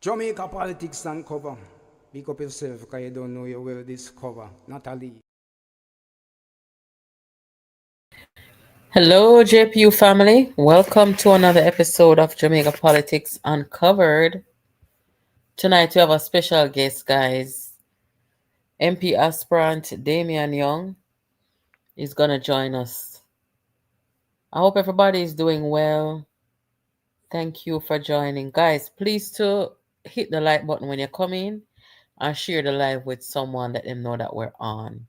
Jamaica politics and cover. Pick up yourself because you don't know you will discover. Natalie. Hello, JPU family. Welcome to another episode of Jamaica Politics Uncovered. Tonight we have a special guest, guys. MP Aspirant Damion Young is going to join us. I hope everybody is doing well. Thank you for joining. Guys, please to hit the like button when you're coming and share the live with someone, let them know that we're on.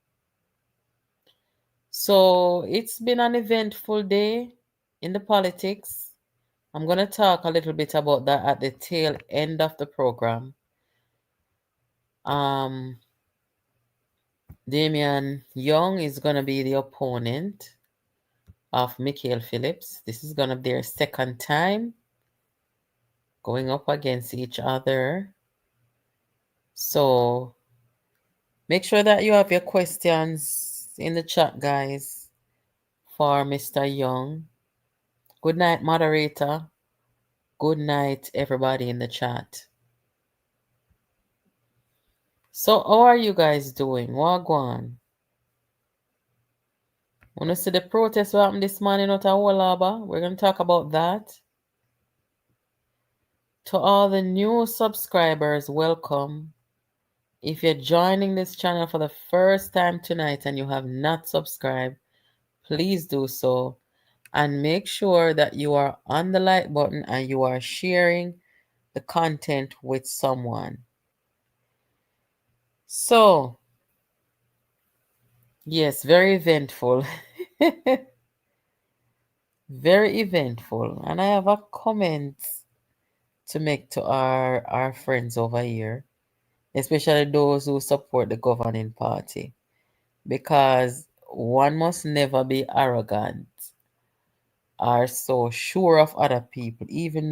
So it's been an eventful day in the politics. I'm going to talk a little bit about that at the tail end of the program. Um, Damion Young is going to be the opponent of Michael Phillips. This is going to be their second time going up against each other. So make sure that you have your questions in the chat, guys, for Mr. Young. Good night, moderator. Good night, everybody in the chat. So, how are you guys doing? Wagwan. Want to see the protest what happened this morning out of Walaba? We're going to talk about that. To all the new subscribers, welcome. If you're joining this channel for the first time tonight and you have not subscribed, please do so. And make sure that you are on the like button and you are sharing the content with someone. So, yes, very eventful. Very eventful. And I have a comment to make to our friends over here, especially those who support the governing party, because one must never be arrogant or so sure of other people, even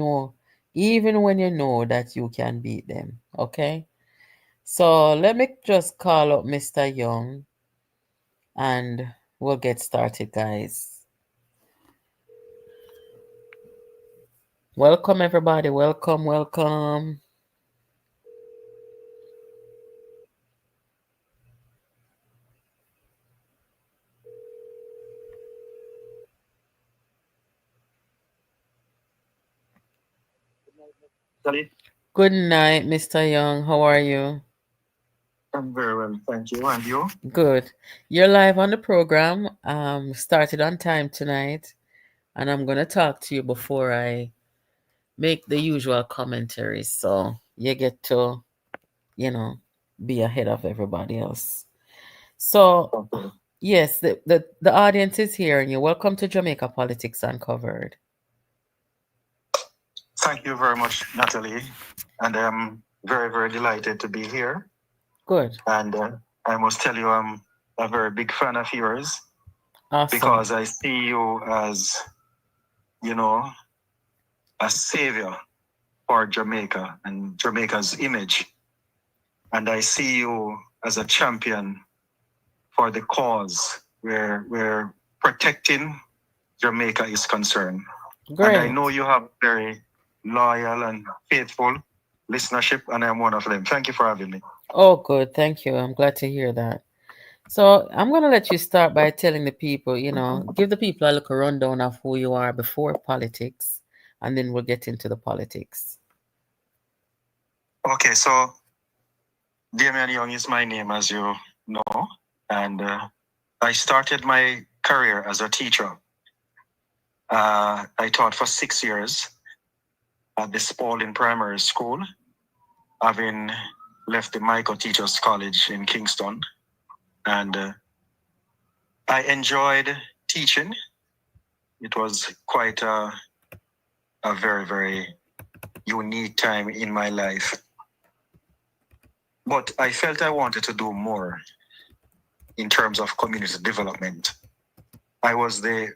when you know that you can beat them. Okay, so let me just call up Mr. Young and we'll get started, guys. Welcome, everybody. Welcome. Good night, Mr. Young. How are you? I'm very well, thank you. And you? Good. You're live on the program. Started on time tonight, and I'm gonna talk to you before I make the usual commentaries, so you get to, you know, be ahead of everybody else. So, Okay. yes, the audience is here, and you're welcome to Jamaica Politics Uncovered. Thank you very much, Natalie. And I'm very, very delighted to be here. Good. And I must tell you, I'm a very big fan of yours Awesome. because I see you as, you know, a savior for Jamaica and Jamaica's image. And I see you as a champion for the cause where protecting Jamaica is concerned. Great. And I know you have very loyal and faithful listenership, and I'm one of them. Thank you for having me. Oh, good. Thank you. I'm glad to hear that. So I'm going to let you start by telling the people, give the people a little rundown of who you are before politics, and then we'll get into the politics. Okay, so Damion Young is my name, as you know, and I started my career as a teacher. I taught for 6 years at the Spalding Primary School, having left the Michael Teachers College in Kingston. And I enjoyed teaching. It was quite a very, very unique time in my life. But I felt I wanted to do more in terms of community development. I was the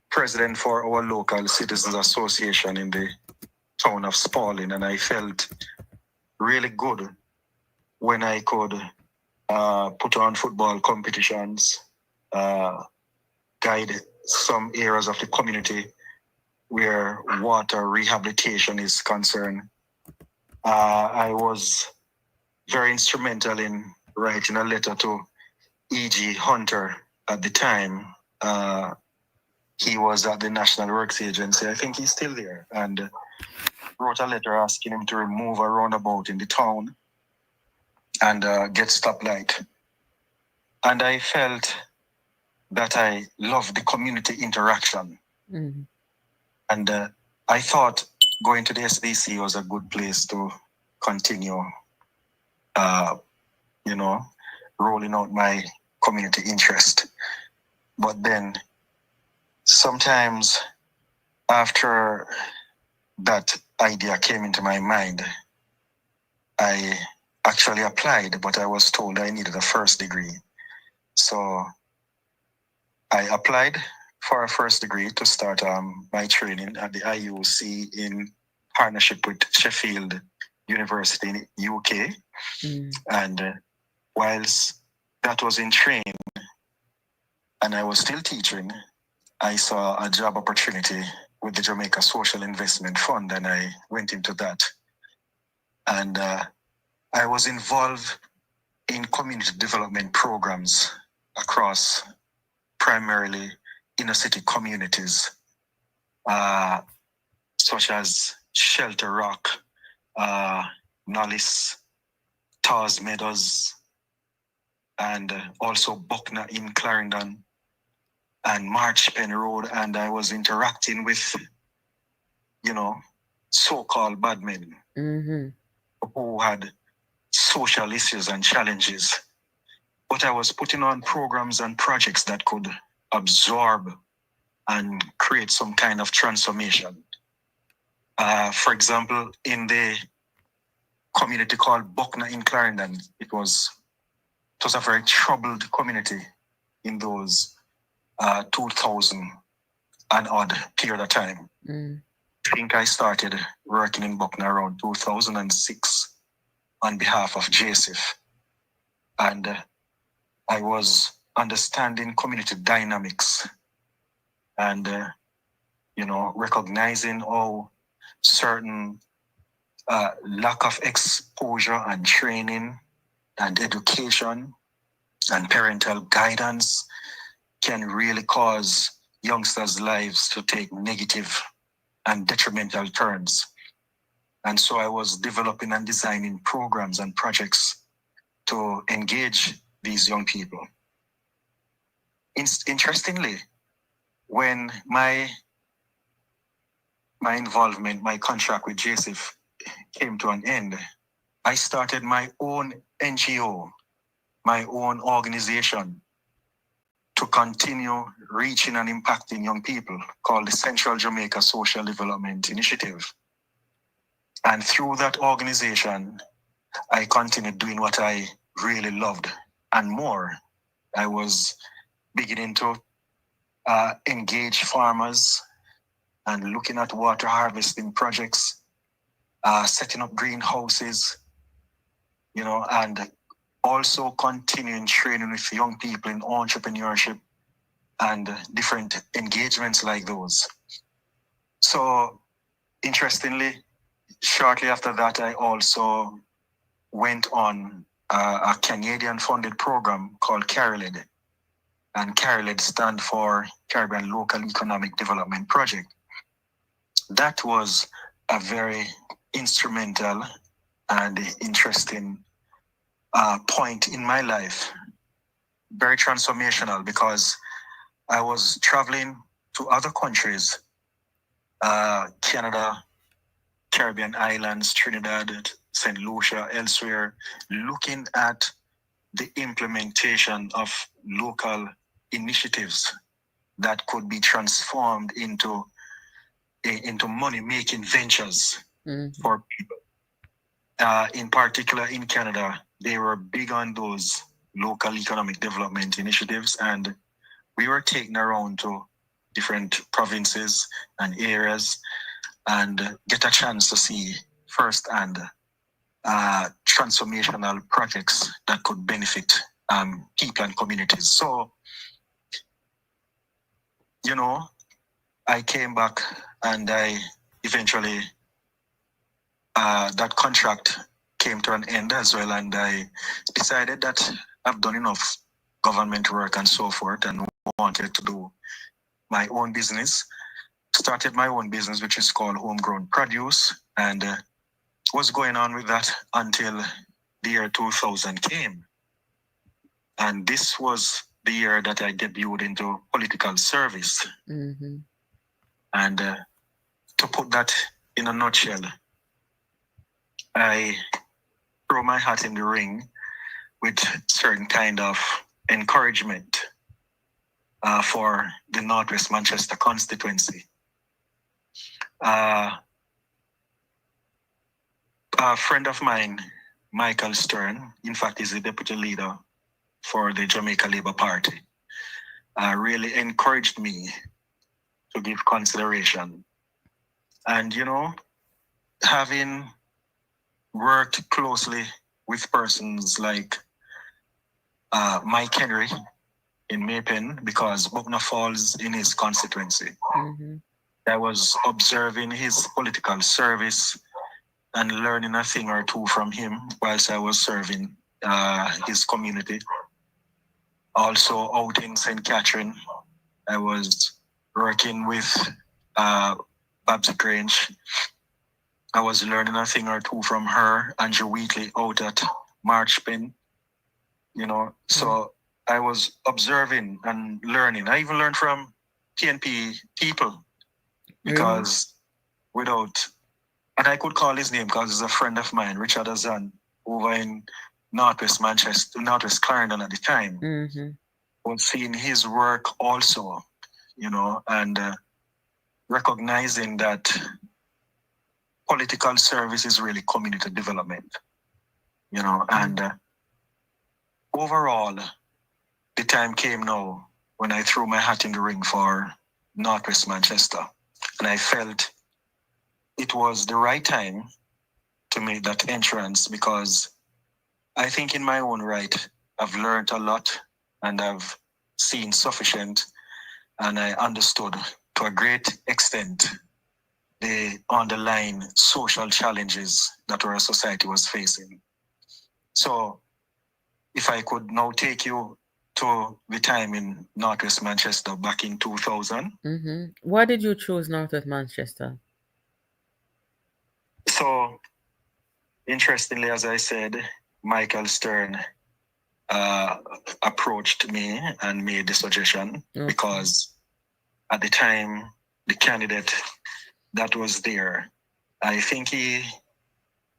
president for our local citizens association in the town of Spalding, and I felt really good when I could put on football competitions, guide some areas of the community where water rehabilitation is concerned, I was very instrumental in writing a letter to E.G. Hunter at the time. He was at the National Works Agency. I think he's still there. And wrote a letter asking him to remove a roundabout in the town and get stoplight. And I felt that I loved the community interaction. Mm-hmm. And I thought going to the SDC was a good place to continue, rolling out my community interest. But then sometimes after that idea came into my mind, I actually applied, but I was told I needed a first degree. So I applied for a first degree to start my training at the IUC in partnership with Sheffield University in UK. And whilst that was in training and I was still teaching, I saw a job opportunity with the Jamaica Social Investment Fund, and I went into that. And I was involved in community development programs across primarily inner city communities, such as Shelter Rock, Nollis, Tars Meadows, and also Buckner in Clarendon and Marchpen Road. And I was interacting with, so-called bad men who had social issues and challenges. But I was putting on programs and projects that could absorb and create some kind of transformation. For example, in the community called Buckner in Clarendon, it was a very troubled community in those 2000 and odd period of time. I think I started working in Buckner around 2006 on behalf of JSIF. And I was understanding community dynamics and, recognizing how certain lack of exposure and training and education and parental guidance can really cause youngsters' lives to take negative and detrimental turns. And so I was developing and designing programs and projects to engage these young people. Interestingly, when my involvement, my contract with JSIF came to an end, I started my own NGO, my own organization to continue reaching and impacting young people called the Central Jamaica Social Development Initiative. And through that organization, I continued doing what I really loved and more. I was beginning to engage farmers and looking at water harvesting projects, setting up greenhouses, and also continuing training with young people in entrepreneurship and different engagements like those. So interestingly, shortly after that, I also went on a Canadian-funded program called CARILED. And CARILED stands for Caribbean Local Economic Development Project. That was a very instrumental and interesting point in my life. Very transformational, because I was traveling to other countries, Canada, Caribbean islands, Trinidad, St. Lucia, elsewhere, looking at the implementation of local initiatives that could be transformed into money-making ventures for people. In particular, in Canada, they were big on those local economic development initiatives, and we were taken around to different provinces and areas and get a chance to see firsthand transformational projects that could benefit people and communities. So, I came back and I eventually that contract came to an end as well, and I decided that I've done enough government work and so forth, and wanted to do my own business. Started my own business, which is called Homegrown Produce, and was going on with that until the year 2000 came. And this was the year that I debuted into political service. Mm-hmm. And to put that in a nutshell, I throw my hat in the ring with certain kind of encouragement for the Northwest Manchester constituency. A friend of mine, Michael Stern, in fact, is the deputy leader for the Jamaica Labour Party, really encouraged me to give consideration. And, you know, having worked closely with persons like Mike Henry in Maypen, because Buckner falls in his constituency. Mm-hmm. I was observing his political service and learning a thing or two from him whilst I was serving his community. Also out in St. Catherine, I was working with Babs Grange. I was learning a thing or two from her, Andrew Wheatley out at Marchpen, you know. So I was observing and learning. I even learned from PNP people, because without, and I could call his name because he's a friend of mine, Richard Azan, over in Northwest Manchester, Northwest Clarendon at the time. Mm-hmm. Was seeing his work also, you know, and recognizing that political service is really community development, you know, and overall, the time came now when I threw my hat in the ring for Northwest Manchester, and I felt it was the right time to make that entrance, because I think in my own right, I've learned a lot and I've seen sufficient, and I understood to a great extent the underlying social challenges that our society was facing. So if I could now take you to the time in Northwest Manchester back in 2000. Mm-hmm. Why did you choose Northwest Manchester? So, interestingly, as I said, Michael Stern approached me and made the suggestion, because at the time, the candidate that was there, I think he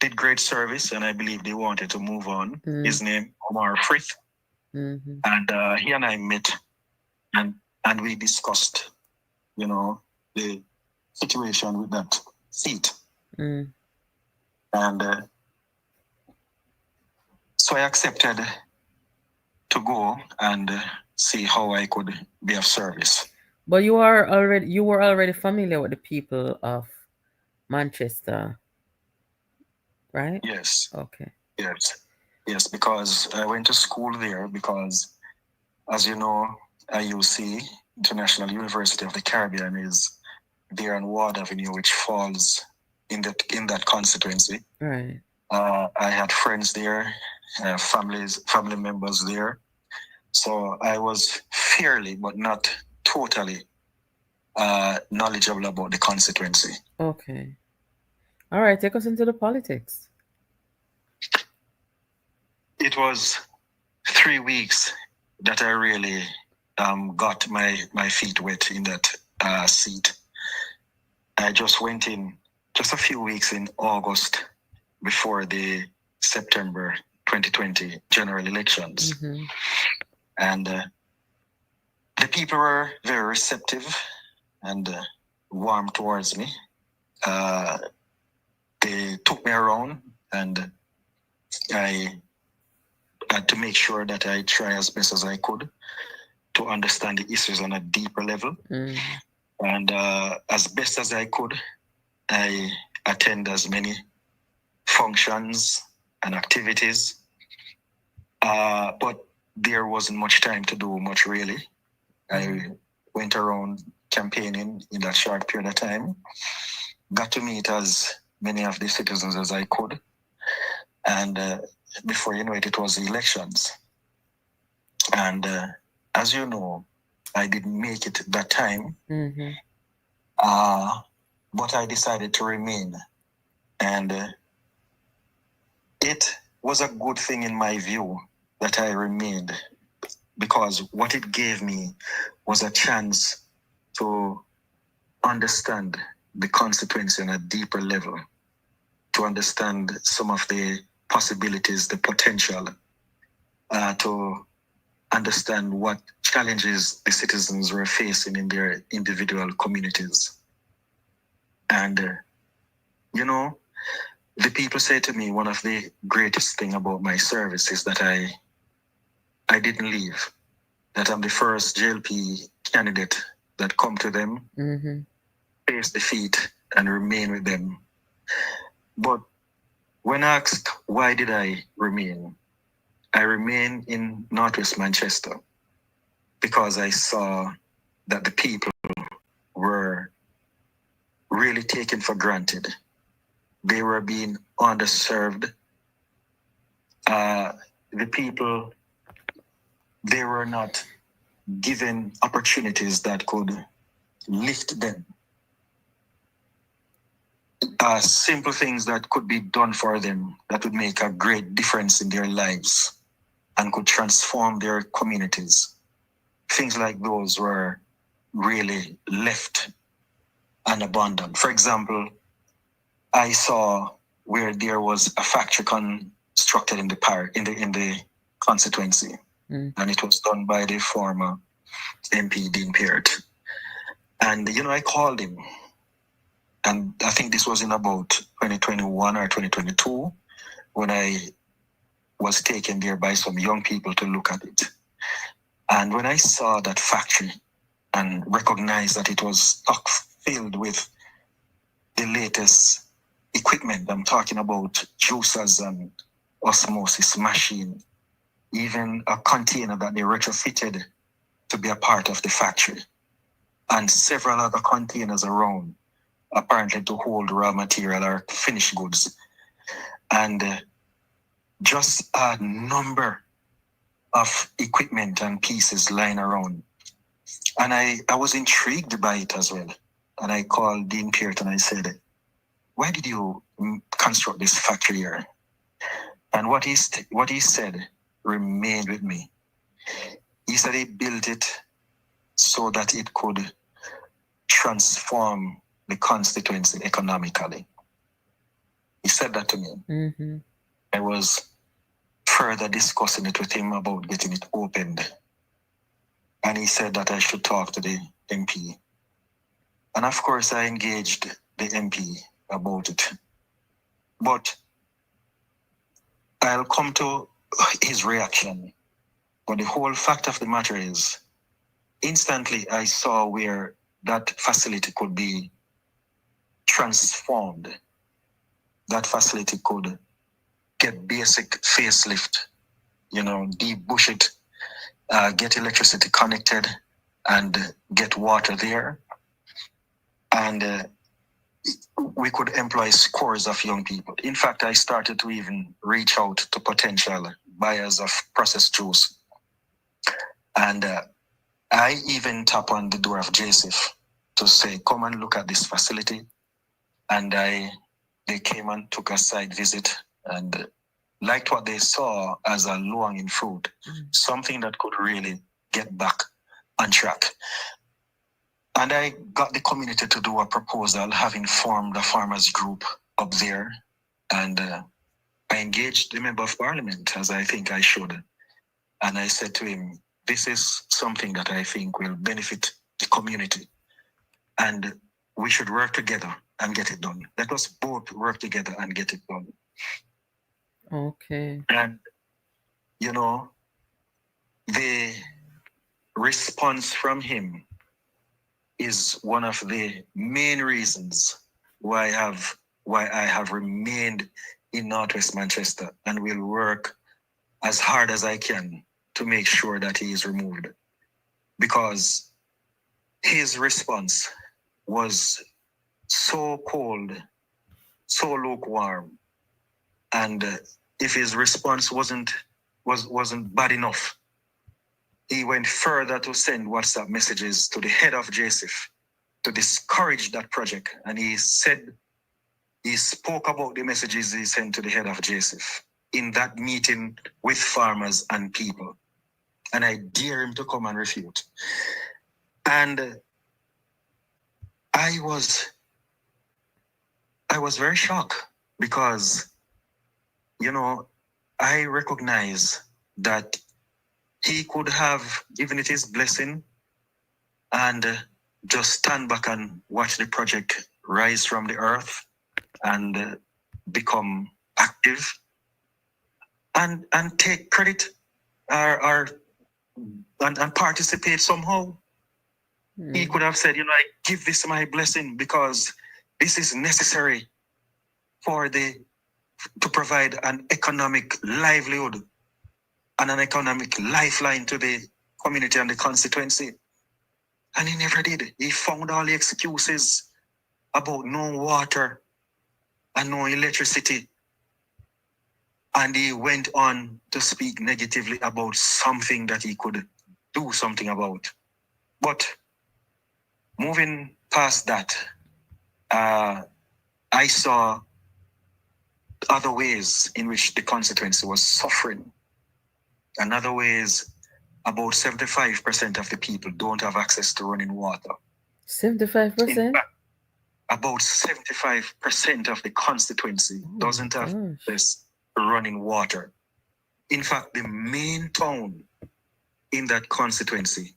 did great service, and I believe they wanted to move on. His name, Omar Frith. Mm-hmm. And he and I met, and we discussed, you know, the situation with that seat. Mm. And so I accepted to go and see how I could be of service. But you were already familiar with the people of Manchester, right? Yes. Okay. Yes, because I went to school there, because, as you know, IUC, International University of the Caribbean, is there on Ward Avenue, which falls in that constituency. Right. I had friends there, family members there. So I was fairly, but not totally, knowledgeable about the constituency. Okay. All right, take us into the politics. It was 3 weeks that I really got my feet wet in that seat. I just went in just a few weeks in August before the September 2020 general elections. Mm-hmm. And the people were very receptive and warm towards me. They took me around, and I had to make sure that I try as best as I could to understand the issues on a deeper level. Mm. And as best as I could, I attend as many functions and activities. But there wasn't much time to do much, really. I went around campaigning in that short period of time. Got to meet as many of the citizens as I could. And before you know it, it was elections. And as you know, I didn't make it that time. Mm-hmm. But I decided to remain. And it was a good thing in my view that I remained, because what it gave me was a chance to understand the constituency on a deeper level, to understand some of the possibilities, the potential, to understand what challenges the citizens were facing in their individual communities. And, you know, the people say to me, one of the greatest thing about my service is that I didn't leave, that I'm the first JLP candidate that come to them, Mm-hmm. face defeat, and remain with them. But when asked why did I remain in Northwest Manchester because I saw that the people were really taken for granted. They were being underserved. The people, they were not given opportunities that could lift them. Simple things that could be done for them that would make a great difference in their lives and could transform their communities. Things like those were really left and abandoned. For example, I saw where there was a factory constructed in the constituency, and it was done by the former MP Dean Peart. And I called him, and I think this was in about 2021 or 2022 when I was taken there by some young people to look at it. And when I saw that factory and recognized that it was stock filled with the latest equipment, I'm talking about juicers and osmosis machine, even a container that they retrofitted to be a part of the factory, and several other containers around, apparently to hold raw material or finished goods, and just a number of equipment and pieces lying around. And I was intrigued by it as well. And I called Dean Peart and I said, why did you construct this factory here? And what he said remained with me. He said he built it so that it could transform the constituency economically. He said that to me. Mm-hmm. I was further discussing it with him about getting it opened. And he said that I should talk to the MP. And of course, I engaged the MP about it. But I'll come to his reaction. But the whole fact of the matter is, instantly I saw where that facility could be transformed. That facility could get basic facelift, debush it, get electricity connected, and get water there. And we could employ scores of young people. In fact, I started to even reach out to potential buyers of processed juice. And I even tap on the door of Joseph to say, come and look at this facility. And they came and took a site visit and liked what they saw as a low-hanging fruit, something that could really get back on track. And I got the community to do a proposal, having formed a farmers group up there. And I engaged the member of parliament, as I think I should. And I said to him, this is something that I think will benefit the community. And we should work together and get it done. Let us both work together and get it done. Okay. And, the response from him is one of the main reasons why I have remained in Northwest Manchester and will work as hard as I can to make sure that he is removed. Because his response was so cold so lukewarm. And if his response wasn't bad enough, he went further to send WhatsApp messages to the head of JSIF to discourage that project. And he spoke about the messages he sent to the head of JSIF in that meeting with farmers and people. And I dare him to come and refute. And I was very shocked because, I recognize that he could have given it his blessing and just stand back and watch the project rise from the earth and become active and take credit and participate somehow. He could have said, I give this my blessing because this is necessary to provide an economic livelihood and an economic lifeline to the community and the constituency. And he never did. He found all the excuses about no water and no electricity. And he went on to speak negatively about something that he could do something about. But moving past that, I saw other ways in which the constituency was suffering. Another ways, about 75% of the people don't have access to running water. 75%? About 75% of the constituency doesn't have access to running water. In fact, the main town in that constituency,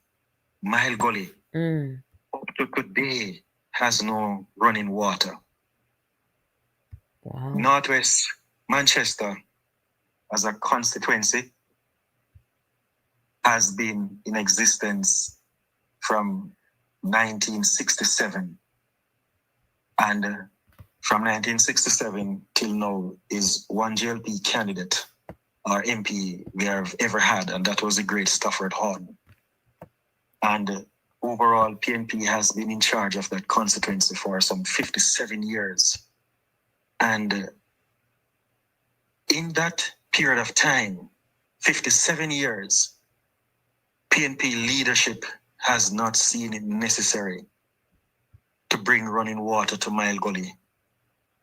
Mile Gully, up to today has no running water. Wow. Northwest Manchester, as a constituency, has been in existence from 1967. And from 1967 till now is one JLP candidate or MP we have ever had, and that was the great Stafford Horn. And overall, PNP has been in charge of that constituency for some 57 years. And in that period of time, 57 years, PNP leadership has not seen it necessary to bring running water to Mile Gully,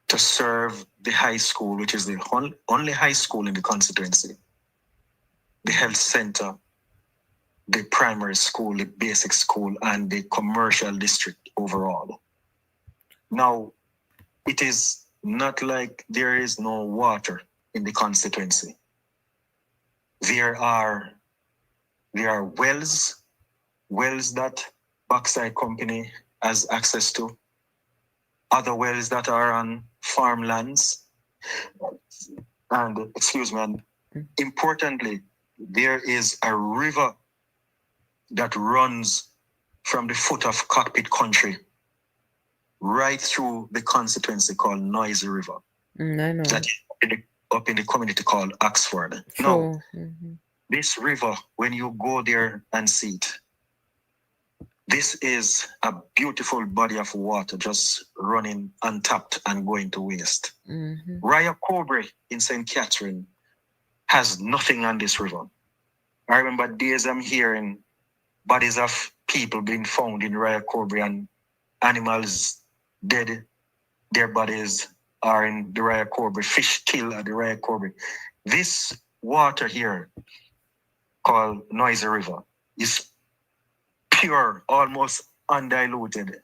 to serve the high school, which is the only high school in the constituency, the health center, the primary school, the basic school, and the commercial district overall. Now, it is not like there is no water in the constituency. There are wells that Backside Company has access to, other wells that are on farmlands, and importantly, there is a river that runs from the foot of Cockpit Country right through the constituency called Noisy River. I know. That is up in the community called Oxford. True. Now, this river, when you go there and see it, this is a beautiful body of water just running untapped and going to waste. Raya Cobre in St. Catherine has nothing on this river. I remember days I'm hearing bodies of people being found in Raya Cobre and animals dead. Their bodies are in the Raya Cobre, fish killed at the Raya Cobre. This water here, called Noisy River, is pure, almost undiluted.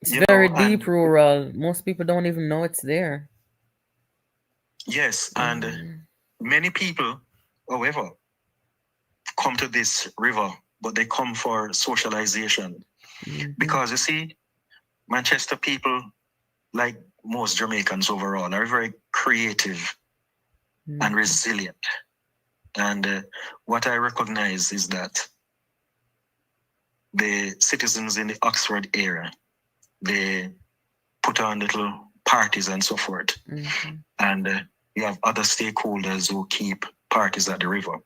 It's very deep rural. Most people don't even know it's there. Yes, and many people, however, come to this river, but they come for socialization. Because you see, Manchester people, like most Jamaicans overall, are very creative and resilient. And what I recognize is that the citizens in the Oxford area, they put on little parties and so forth. And you have other stakeholders who keep parties at the river.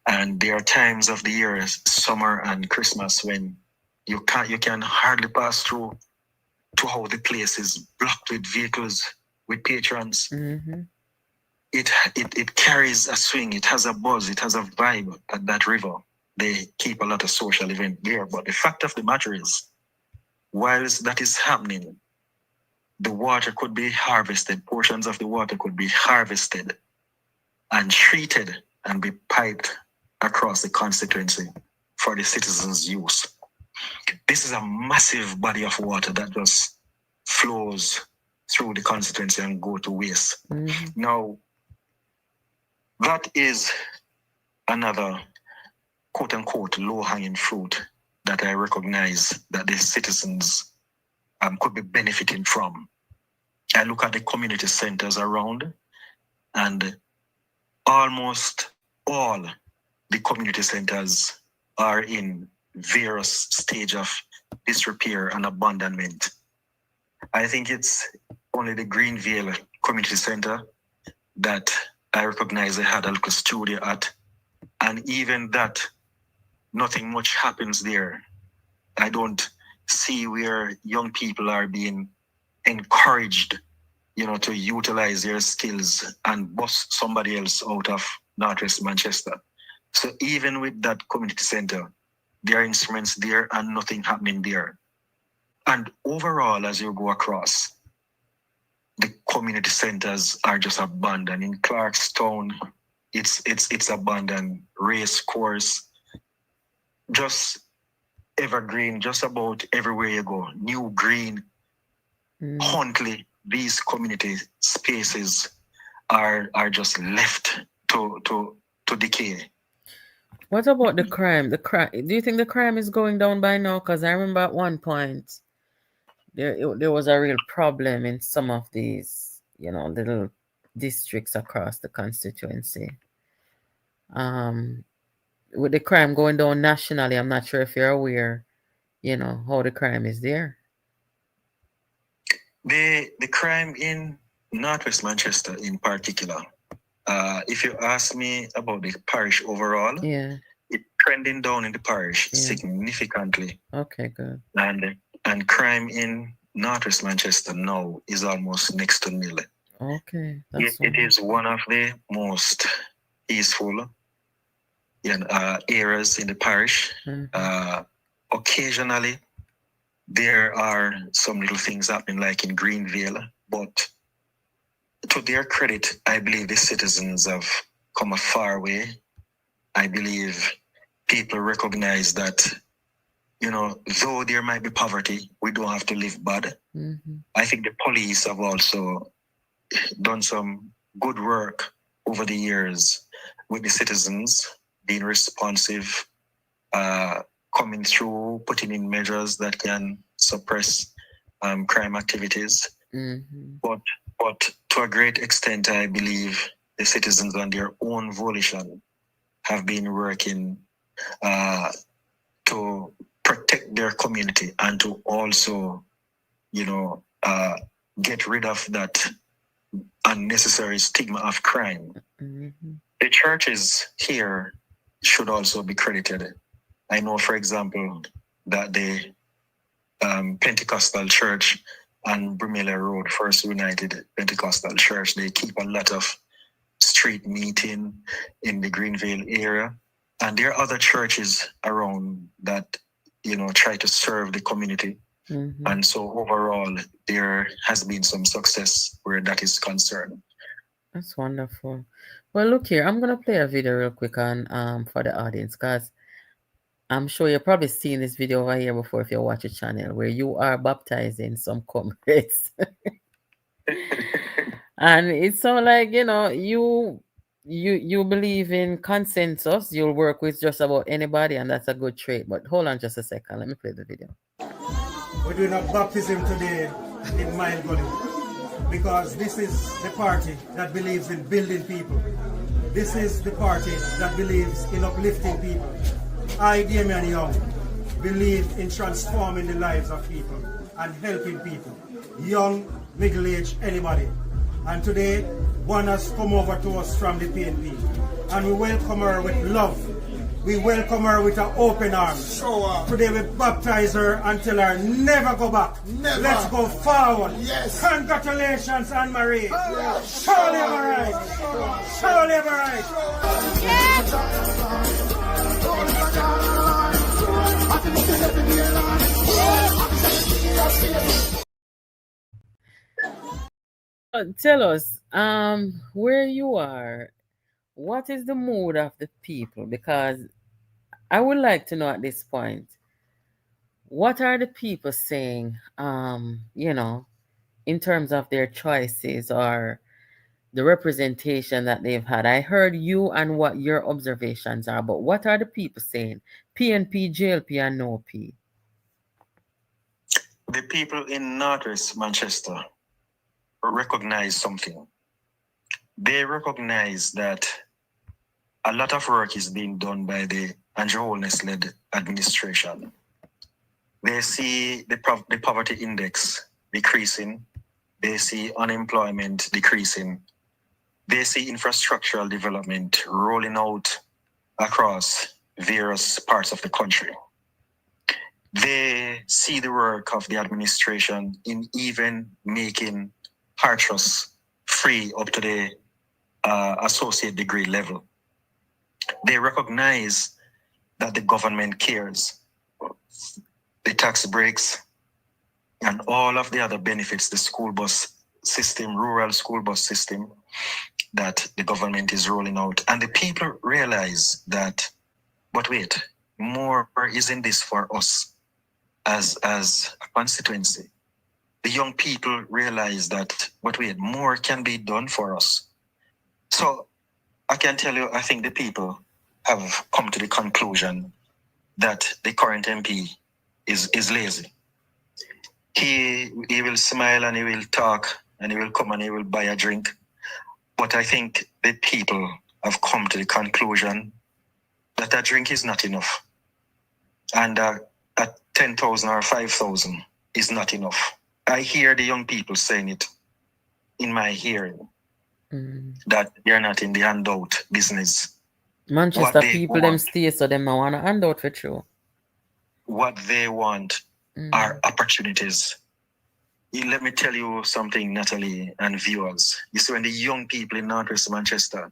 And there are times of the year, summer and Christmas, when you can hardly pass through to how the place is blocked with vehicles, with patrons. Mm-hmm. It carries a swing, it has a buzz, it has a vibe at that river. They keep a lot of social event there. But the fact of the matter is, whilst that is happening, the water could be harvested, portions of the water could be harvested and treated and be piped across the constituency for the citizens' use. This is a massive body of water that just flows through the constituency and go to waste. Mm-hmm. Now, that is another quote-unquote low-hanging fruit that I recognize that the citizens could be benefiting from. I look at the community centers around, and almost all the community centers are in various stage of disrepair and abandonment. I think it's only the Greenvale Community Center that I recognize they had a little studio at, and even that, nothing much happens there. I don't see where young people are being encouraged, to utilize their skills and bust somebody else out of Northwest Manchester. So even with that community center, there are instruments there and nothing happening there. And overall, as you go across, the community centers are just abandoned. In Clarkstown, it's abandoned. Race course, just evergreen, just about everywhere you go. New Green, Huntley, these community spaces are just left to decay. What about the crime? The crime. Do you think the crime is going down by now? Because I remember at one point there was a real problem in some of these, little districts across the constituency. With the crime going down nationally, I'm not sure if you're aware, how the crime is there. The crime in Northwest Manchester in particular, if you ask me about the parish overall, it's trending down in the parish significantly. Okay, good. And crime in Northwest Manchester now is almost next to nil. Okay. It is one of the most peaceful areas in the parish. Mm-hmm. Occasionally, there are some little things happening like in Greenvale, but to their credit, I believe the citizens have come a far way. I believe people recognize that, though there might be poverty, we don't have to live bad. Mm-hmm. I think the police have also done some good work over the years with the citizens, being responsive, coming through, putting in measures that can suppress crime activities. Mm-hmm. But to a great extent, I believe the citizens on their own volition have been working to protect their community and to also, get rid of that unnecessary stigma of crime. Mm-hmm. The churches here should also be credited. I know, for example, that the Pentecostal Church on Brumilla Road, First United Pentecostal Church, they keep a lot of street meeting in the Greenvale area. And there are other churches around that, try to serve the community. Mm-hmm. And so overall, there has been some success where that is concerned. That's wonderful. Well, look here, I'm going to play a video real quick on for the audience, because I'm sure you've probably seen this video over here before if you watch the channel, where you are baptizing some comrades. And it's so like, you believe in consensus. You'll work with just about anybody, and that's a good trait. But hold on just a second. Let me play the video. We're doing a baptism today in Mile Gully because this is the party that believes in building people. This is the party that believes in uplifting people. I, Damion Young, believe in transforming the lives of people and helping people, young, middle-aged, anybody. And today, one has come over to us from the PNP, and we welcome her with love We welcome her with an open arms. Sure. Today we baptize her and tell her never go back. Never. Let's go forward. Yes. Congratulations, Anne-Marie. Yes. Surely you have a right. Surely you have a right. Tell us, where you are, what is the mood of the people? Because I would like to know at this point, what are the people saying, in terms of their choices or the representation that they've had? I heard you and what your observations are, but what are the people saying? PNP, JLP, and no P. The people in Northwest Manchester recognize something. They recognize that a lot of work is being done by the Andrew Holness-led administration. They see the poverty index decreasing. They see unemployment decreasing. They see infrastructural development rolling out across various parts of the country. They see the work of the administration in even making Hartrust free up to the associate degree level. They recognize that the government cares. The tax breaks and all of the other benefits, the school bus system, rural school bus system that the government is rolling out. And the people realize that, but wait, more is in this for us as a constituency. The young people realize that, but wait, more can be done for us. So I can tell you, I think the people have come to the conclusion that the current MP is lazy. He will smile and he will talk and he will come and he will buy a drink. But I think the people have come to the conclusion that a drink is not enough. And at 10,000 or 5,000 is not enough. I hear the young people saying it in my hearing, that they're not in the handout business. Manchester people them stay, so them I want to hand out for true. What they want are opportunities. Let me tell you something, Natalie and viewers. You see, when the young people in Northwest Manchester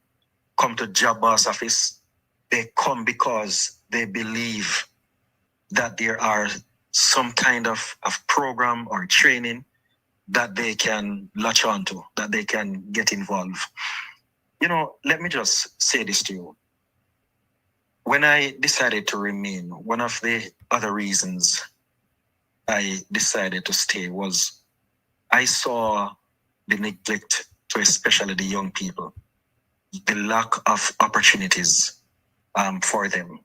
come to Job Boss office, they come because they believe that there are some kind of program or training that they can latch onto, that they can get involved. You know, let me just say this to you. When I decided to remain, one of the other reasons I decided to stay was I saw the neglect to especially the young people, the lack of opportunities for them.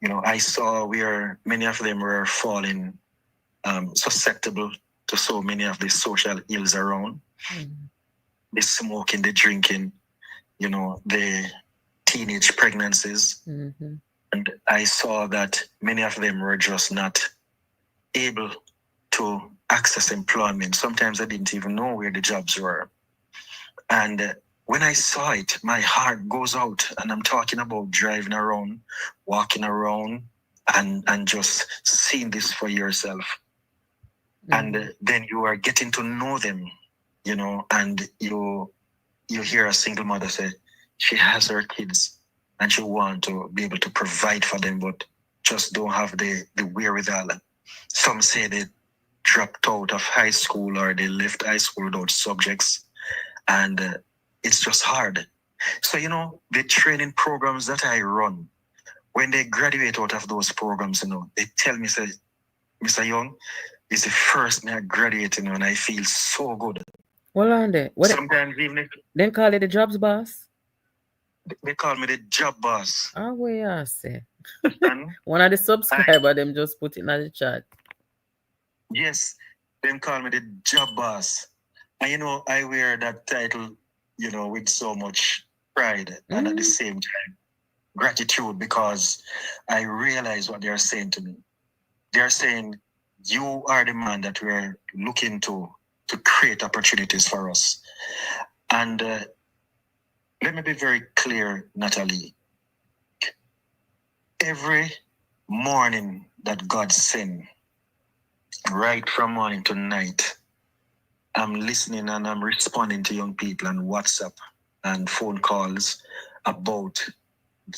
You know, I saw where many of them were falling susceptible to so many of the social ills around. The smoking, the drinking, you know, the teenage pregnancies. And I saw that many of them were just not able to access employment. Sometimes I didn't even know where the jobs were. And when I saw it, my heart goes out, and I'm talking about driving around, walking around, and just seeing this for yourself. And then you are getting to know them, you know, and you hear a single mother say she has her kids and she wants to be able to provide for them, but just don't have the wherewithal. Some say they dropped out of high school or they left high school without subjects, and it's just hard. So, you know, the training programs that I run, when they graduate out of those programs, you know, they tell me, say, Mr. Young, it's the first me I graduate, you know, and I feel so good. Well, on there. Sometimes even they call it the jobs boss. They call me the job boss. Ah, where I say. One of the subscribers them just put it in the chat. Yes, them call me the job boss. And you know, I wear that title, you know, with so much pride and at the same time gratitude, because I realize what they are saying to me. They are saying, you are the man that we're looking to create opportunities for us. And let me be very clear, Natalie. every morning that God sends, right from morning to night, I'm listening and I'm responding to young people on WhatsApp and phone calls about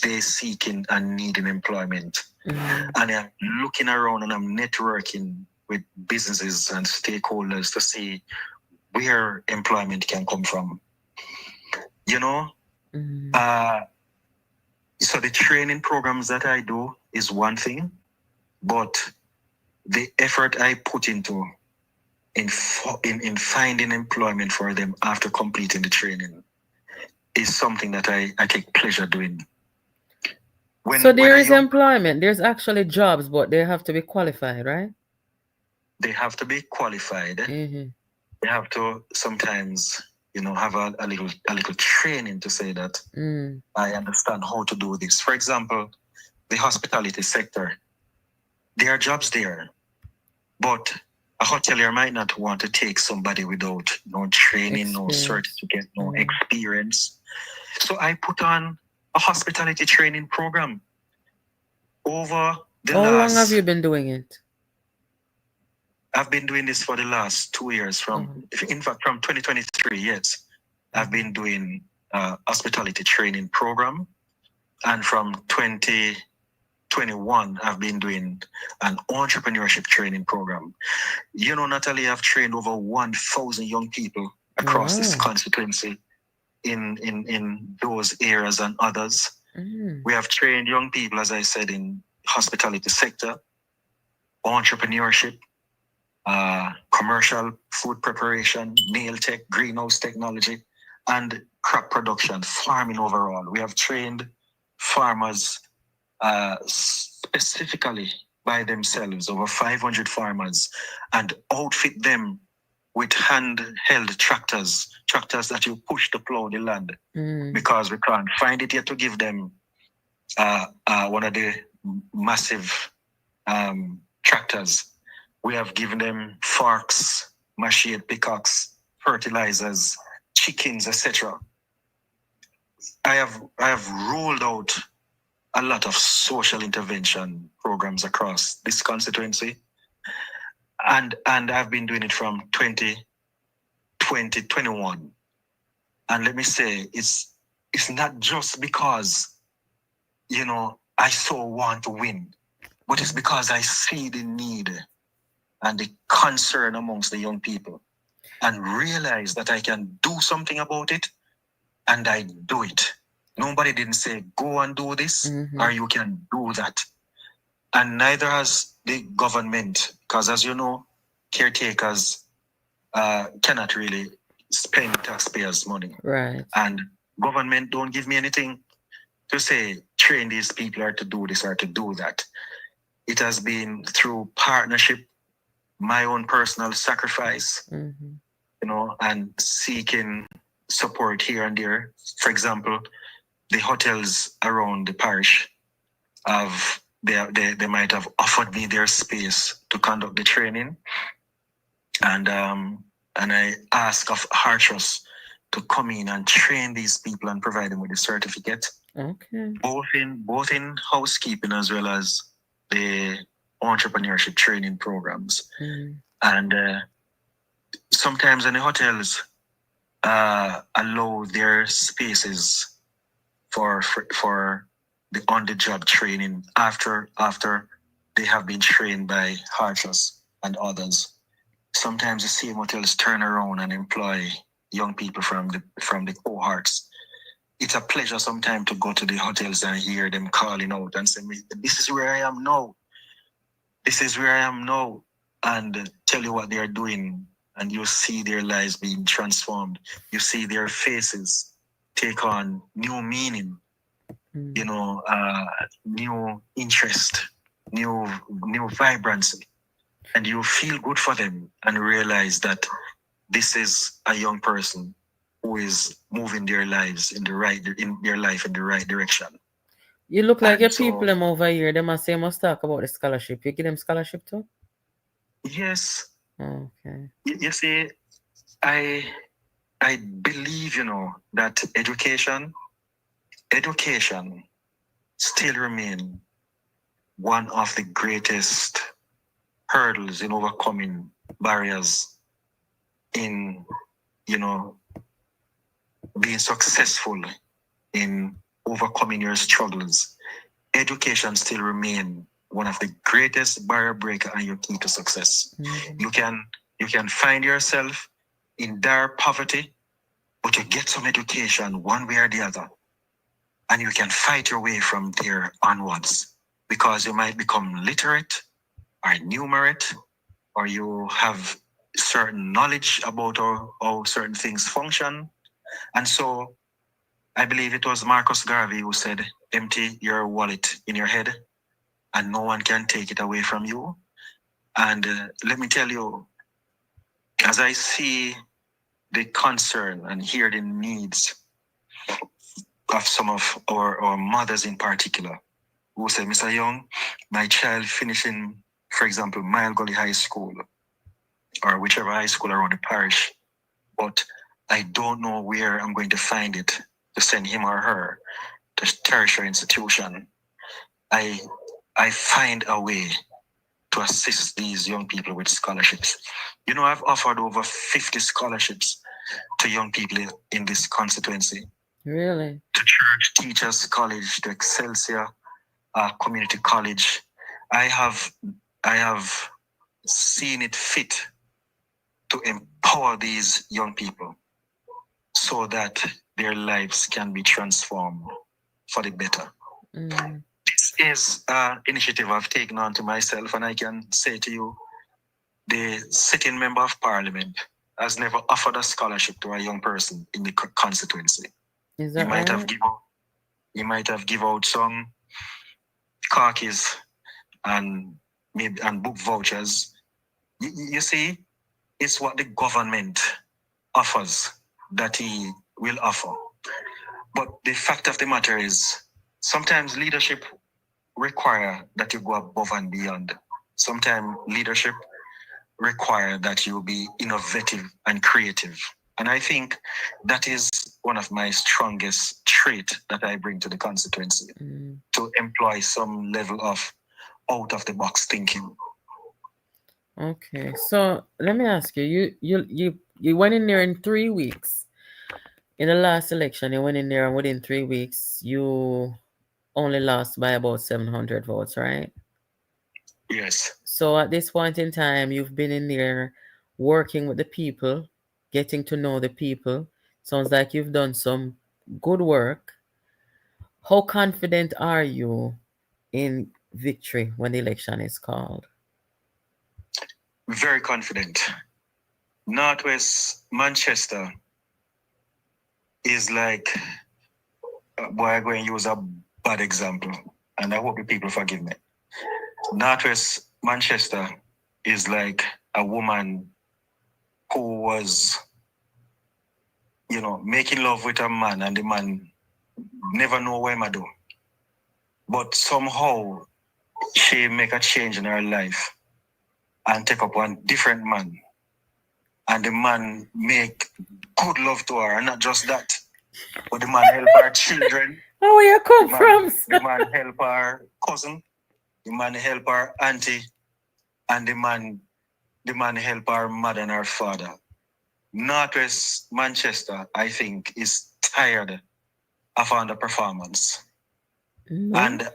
they seeking and needing employment. And I'm looking around and I'm networking with businesses and stakeholders to see where employment can come from. You know, so the training programs that I do is one thing, but the effort I put into in finding employment for them after completing the training is something that I take pleasure doing. So there is employment. There's actually jobs, but they have to be qualified, right? They have to be qualified. They have to sometimes, have a little training to say that I understand how to do this. For example, the hospitality sector. There are jobs there, but a hotelier might not want to take somebody without no training, no certificate, no experience. So I put on a hospitality training program over the How long have you been doing it? I've been doing this for the last 2 years. In fact, from 2023, yes. I've been doing hospitality training program. And from 2021, I've been doing an entrepreneurship training program. Natalie, I've trained over 1,000 young people across this constituency in those areas and others. We have trained young people, as I said, in hospitality sector, entrepreneurship, commercial food preparation, nail tech, greenhouse technology, and crop production, farming overall. We have trained farmers specifically by themselves, over 500 farmers, and outfit them with handheld tractors that you push to plow the land, because we can't find it yet to give them one of the massive tractors. We have given them forks, machine pickaxe, fertilizers, chickens, etc. I have rolled out a lot of social intervention programs across this constituency, and I've been doing it from 2021. And let me say, it's not just because I so want to win, but it's because I see the need and the concern amongst the young people and realize that I can do something about it, and I do it. Nobody didn't say, go and do this, or you can do that. And neither has the government, because as you know, caretakers cannot really spend taxpayers' money. Right. And government don't give me anything to say, train these people or to do this or to do that. It has been through partnership, my own personal sacrifice, and seeking support here and there. For example, the hotels around the parish they might have offered me their space to conduct the training, and I ask of Hartrust to come in and train these people and provide them with a certificate. Okay. Both in housekeeping as well as the entrepreneurship training programs. And sometimes in the hotels allow their spaces for the on-the-job training after they have been trained by Hartrust and others. Sometimes the same hotels turn around and employ young people from the cohorts. It's a pleasure sometimes to go to the hotels and hear them calling out and saying, this is where I am now. This is where I am now. And tell you what they are doing. And you see their lives being transformed. You see their faces take on new meaning, new interest, new vibrancy. And you feel good for them and realize that this is a young person who is moving their lives in the right direction. You look like your people them over here. They must talk about the scholarship. You give them scholarship too? Yes. Okay. You see, I believe, that education still remain one of the greatest hurdles in overcoming barriers in, being successful in overcoming your struggles. Education still remain one of the greatest barrier breaker and your key to success. Mm-hmm. You can find yourself in dire poverty, but you get some education one way or the other, and you can fight your way from there onwards, because you might become literate or numerate, or you have certain knowledge about how certain things function. And so I believe it was Marcus Garvey who said, empty your wallet in your head and no one can take it away from you. And let me tell you, as I see the concern and hear the needs of some of our mothers in particular, who say, Mr. Young, my child finishing, for example, Mile Gully High School or whichever high school around the parish, but I don't know where I'm going to find it to send him or her to tertiary institution. I find a way to assist these young people with scholarships. I've offered over 50 scholarships to young people in this constituency. Really? To Church Teachers College, to Excelsior Community College. I have seen it fit to empower these young people so that their lives can be transformed for the better. Mm. This is an initiative I've taken on to myself, and I can say to you, the sitting member of parliament has never offered a scholarship to a young person in the constituency. Is that right? He might have given out some khakis and book vouchers. You see, it's what the government offers that he will offer. But the fact of the matter is, sometimes leadership require that you go above and beyond. Sometimes leadership require that you be innovative and creative. And I think that is one of my strongest traits that I bring to the constituency, to employ some level of out-of-the-box thinking. Okay, so let me ask you, you went in there in 3 weeks. In the last election, you went in there and within 3 weeks, you only lost by about 700 votes, right? Yes. So at this point in time, you've been in there working with the people, getting to know the people. Sounds like you've done some good work. How confident are you in victory when the election is called? Very confident. Northwest Manchester is like, boy, I'm going to use a bad example, and I hope the people forgive me. Northwest Manchester is like a woman who was, making love with a man, and the man never know what I do. But somehow she make a change in her life and take up one different man. And the man make good love to her, and not just that, but the man help her children. Oh, where you come from? The man help her cousin, the man help her auntie, and the man help her mother and her father. Northwest Manchester, I think, is tired of underperformance. And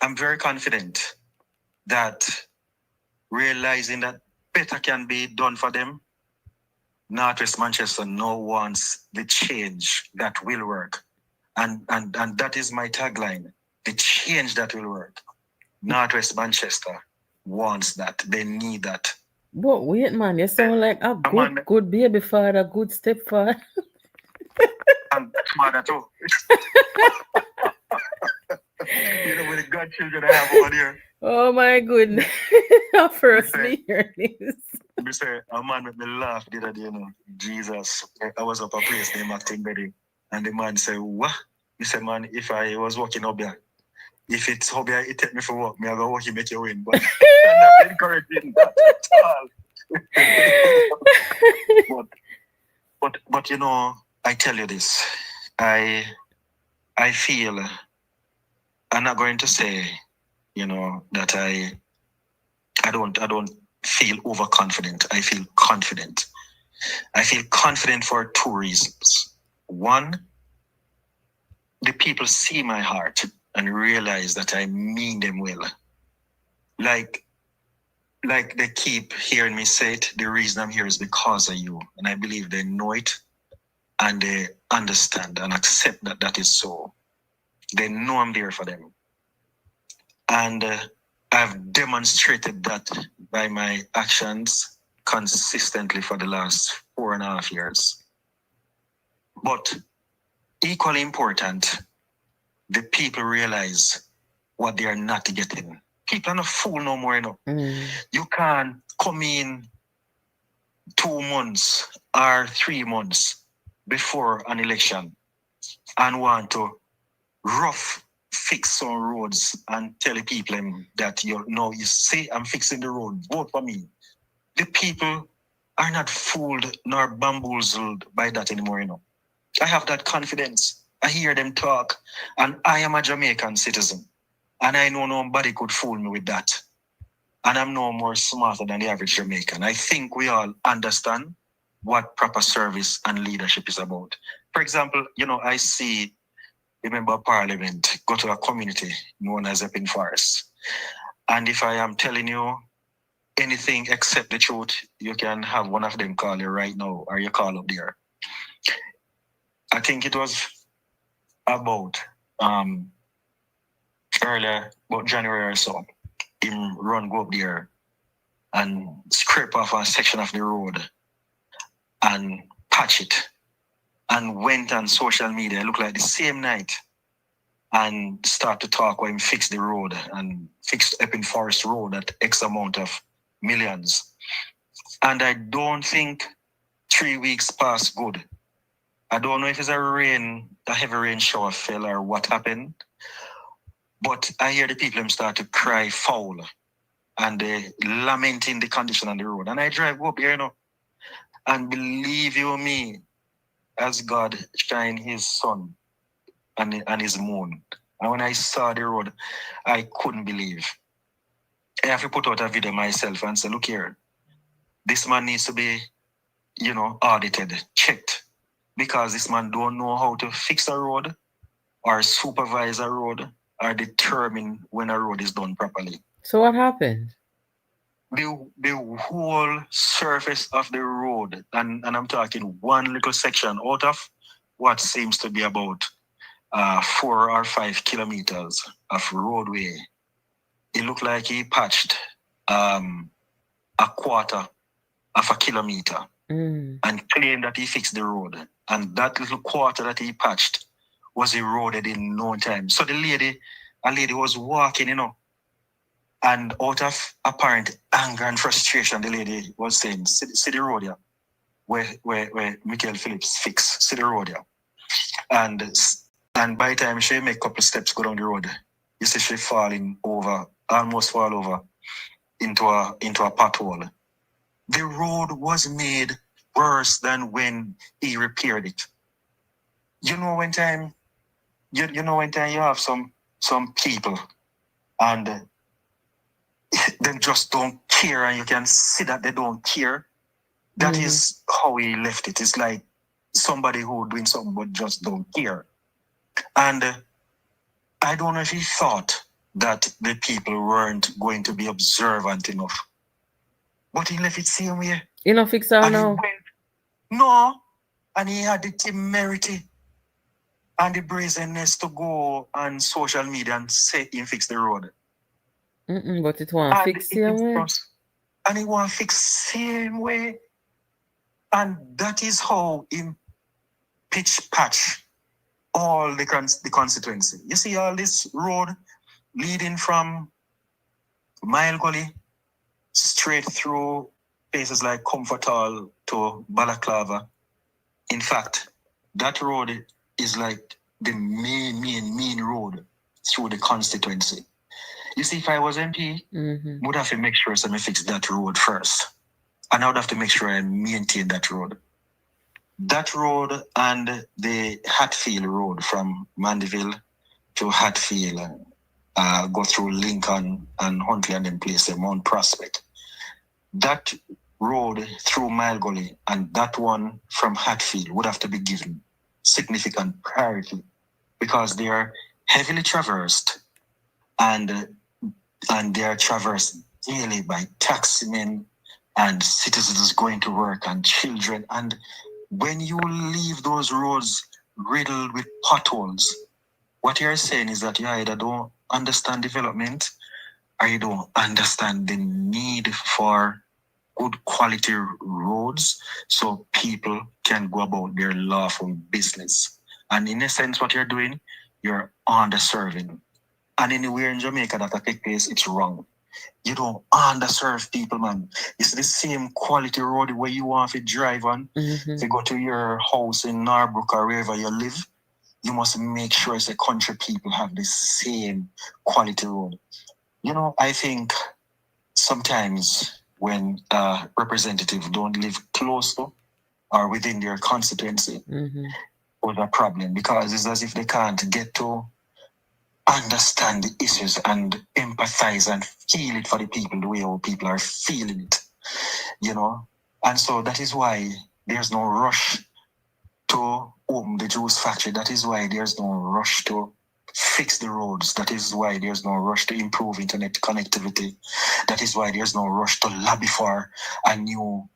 I'm very confident that, realizing that better can be done for them, Northwest Manchester now wants the change that will work. And that is my tagline, the change that will work. Northwest Manchester wants that. They need that. But wait, man, you sound like a good baby father, good stepfather. And mother too. With the godchildren I have over there. Oh my goodness. First me hear this. Me say, a man with me laugh the other day, Jesus. I was up a place named Acting Betty. And the man said, what? He said, man, if I was working up here, if it's hobby, it take me for work, me I go work, you make you win. But I'm not encouraging that at all. but I tell you this. I feel, I'm not going to say that I don't feel overconfident. I feel confident. I feel confident for 2 reasons. One, the people see my heart and realize that I mean them well. Like they keep hearing me say it, the reason I'm here is because of you. And I believe they know it and they understand and accept that that is so. They know I'm there for them. And I've demonstrated that by my actions consistently for the last 4.5 years. But equally important, the people realize what they are not getting. People are not fool no more, You can't come in 2 months or 3 months before an election and want to rough fix some roads and tell the people that you see I'm fixing the road, vote for me. The people are not fooled nor bamboozled by that anymore, I have that confidence. I hear them talk, and I am a Jamaican citizen, and I know nobody could fool me with that. And I'm no more smarter than the average Jamaican. I think we all understand what proper service and leadership is about. For example, I see a member of parliament go to a community known as Epping Forest. And if I am telling you anything except the truth, you can have one of them call you right now, or you call up there. I think it was about earlier, about January or so, him go up there and scrape off a section of the road and patch it, and went on social media, it looked like the same night, and start to talk when him fix the road and fix Epping Forest Road at X amount of millions. And I don't think 3 weeks passed good. I don't know if it's a heavy rain shower fell or what happened, but I hear the people start to cry foul and they lamenting the condition on the road. And I drive up here, and believe you me, as God shine his sun and his moon. And when I saw the road, I couldn't believe. I have to put out a video myself and say, look here, this man needs to be, audited, checked, because this man don't know how to fix a road or supervise a road or determine when a road is done properly. So what happened? The whole surface of the road, and I'm talking one little section out of what seems to be about 4 or 5 kilometers of roadway, it looked like he patched a quarter of a kilometer and claimed that he fixed the road. And that little quarter that he patched was eroded in no time. So a lady was walking, and out of apparent anger and frustration, the lady was saying, see the road here, where Michael Phillips fixed, see the road here. And by the time she make a couple of steps go down the road, you see she almost fall over into a pothole. The road was made worse than when he repaired it. When time you have some people and they just don't care, and you can see that they don't care. That is how he left it. It's like somebody who doing something but just don't care. And I don't know if he thought that the people weren't going to be observant enough. But he left it same way. You know, fix her now? No. And he had the temerity and the brazenness to go on social media and say he fixed the road. But it won't fix same way. And he won't fix same way. And that is how he pitch patch all the constituency. You see all this road leading from Mile Gully straight through places like Comfort Hall to Balaclava. In fact, that road is like the main road through the constituency. You see, if I was MP, I would have to make sure I fix that road first. And I would have to make sure I maintain that road. That road and the Hatfield Road from Mandeville to Hatfield go through Lincoln and Huntley and then place them on Prospect. That road through Mile Gully and that one from Hatfield would have to be given significant priority because they are heavily traversed and they are traversed daily by taximen and citizens going to work and children. And when you leave those roads riddled with potholes, what you're saying is that you either don't understand development or you don't understand the need for good quality roads so people can go about their lawful business. And in a sense, what you're doing, you're underserving. And anywhere in Jamaica that take place, it's wrong. You don't underserve people, man. It's the same quality road where you want to drive on. If you go to your house in Norbrook or wherever you live, you must make sure the country people have the same quality road. You know, I think sometimes when representatives don't live close to or within their constituency, was a problem because it's as if they can't get to understand the issues and empathize and feel it for the people the way our people are feeling it, you know. And so that is why there's no rush to open the juice factory. That is why there's no rush to fix the roads. That is why there's no rush to improve internet connectivity. That is why there's no rush to lobby for a new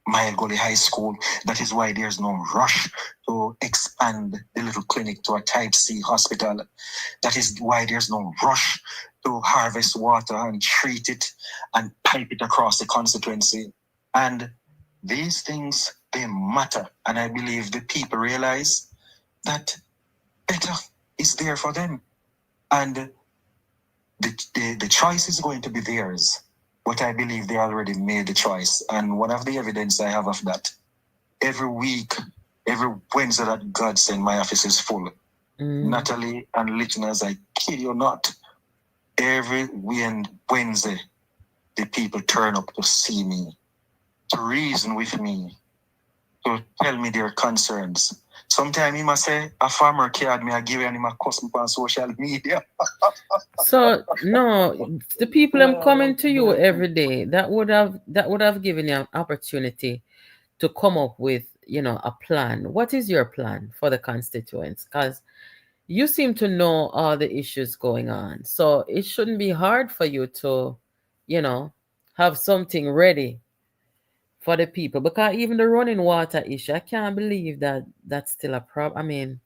Mile Gully High School. That is why there's no rush to expand the little clinic to a Type C hospital. That is why there's no rush to harvest water and treat it and pipe it across the constituency. And these things, they matter. And I believe the people realize that better is there for them. And the choice is going to be theirs. But I believe they already made the choice. And one of the evidence I have of that, every week, every Wednesday that God send, my office is full. Natalie and listeners, I kid you not, every Wednesday, the people turn up to see me, to reason with me, to tell me their concerns. Sometimes he must say, a farmer card me, I give him a custom on social media. So no, the people I'm coming to you every day, that would have given you an opportunity to come up with, a plan. What is your plan for the constituents? Because you seem to know all the issues going on. So it shouldn't be hard for you to, have something ready for the people. Because even the running water issue, I can't believe that that's still a problem. I mean,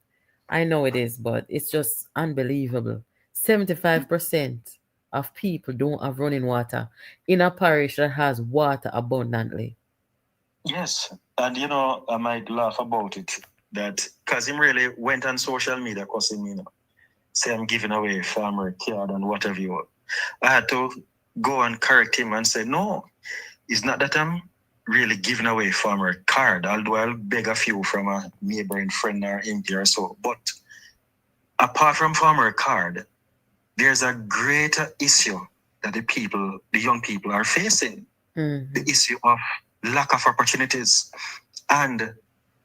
I know it is, but it's just unbelievable. 75% of people don't have running water in a parish that has water abundantly. Yes, and I might laugh about it that because him really went on social media because him, say I'm giving away farmer card and whatever you want. I had to go and correct him and say, no, it's not that I'm really giving away farmer card, although I'll beg a few from a neighboring friend or MP or so. But apart from farmer card, there's a greater issue that the young people are facing. The issue of lack of opportunities. And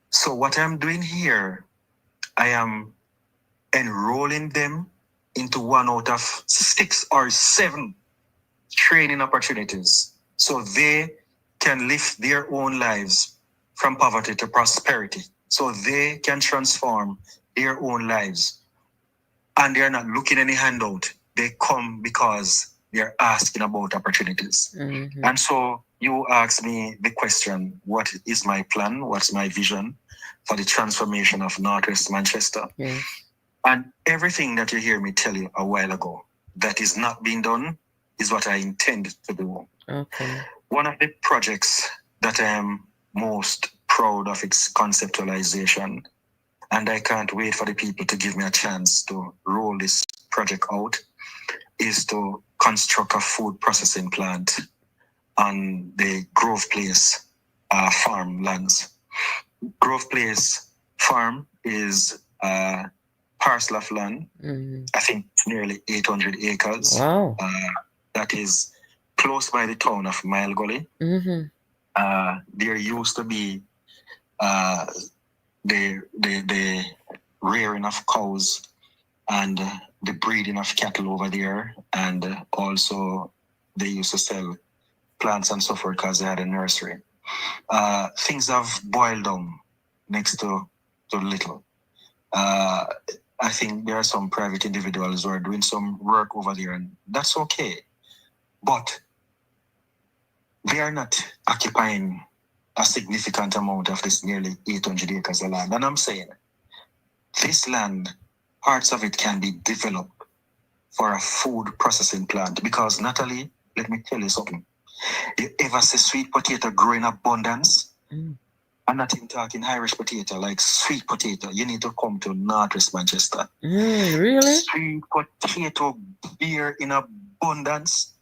so what I'm doing here, I am enrolling them into one out of 6 or 7 training opportunities so they can lift their own lives from poverty to prosperity, so they can transform their own lives. And they're not looking any handout. They come because they're asking about opportunities. And so you ask me the question, what is my plan? What's my vision for the transformation of Northwest Manchester? Yes. And everything that you hear me tell you a while ago that is not being done is what I intend to do. Okay. One of the projects that I am most proud of its conceptualization, and I can't wait for the people to give me a chance to roll this project out, is to construct a food processing plant on the Grove Place farm lands. Grove Place farm is a parcel of land, I think it's nearly 800 acres. Wow. That is close by the town of Mile Gully. There used to be the rearing of cows and the breeding of cattle over there, and also they used to sell plants and so forth because they had a nursery. Things have boiled down next to little. I think there are some private individuals who are doing some work over there, and that's okay. But they are not occupying a significant amount of this nearly 800 acres of land. And I'm saying this land, parts of it can be developed for a food processing plant. Because, Natalie, let me tell you something. You ever see sweet potato grow in abundance? I'm not even talking Irish potato, like sweet potato. You need to come to Northwest Manchester. Really? Sweet potato beer in abundance.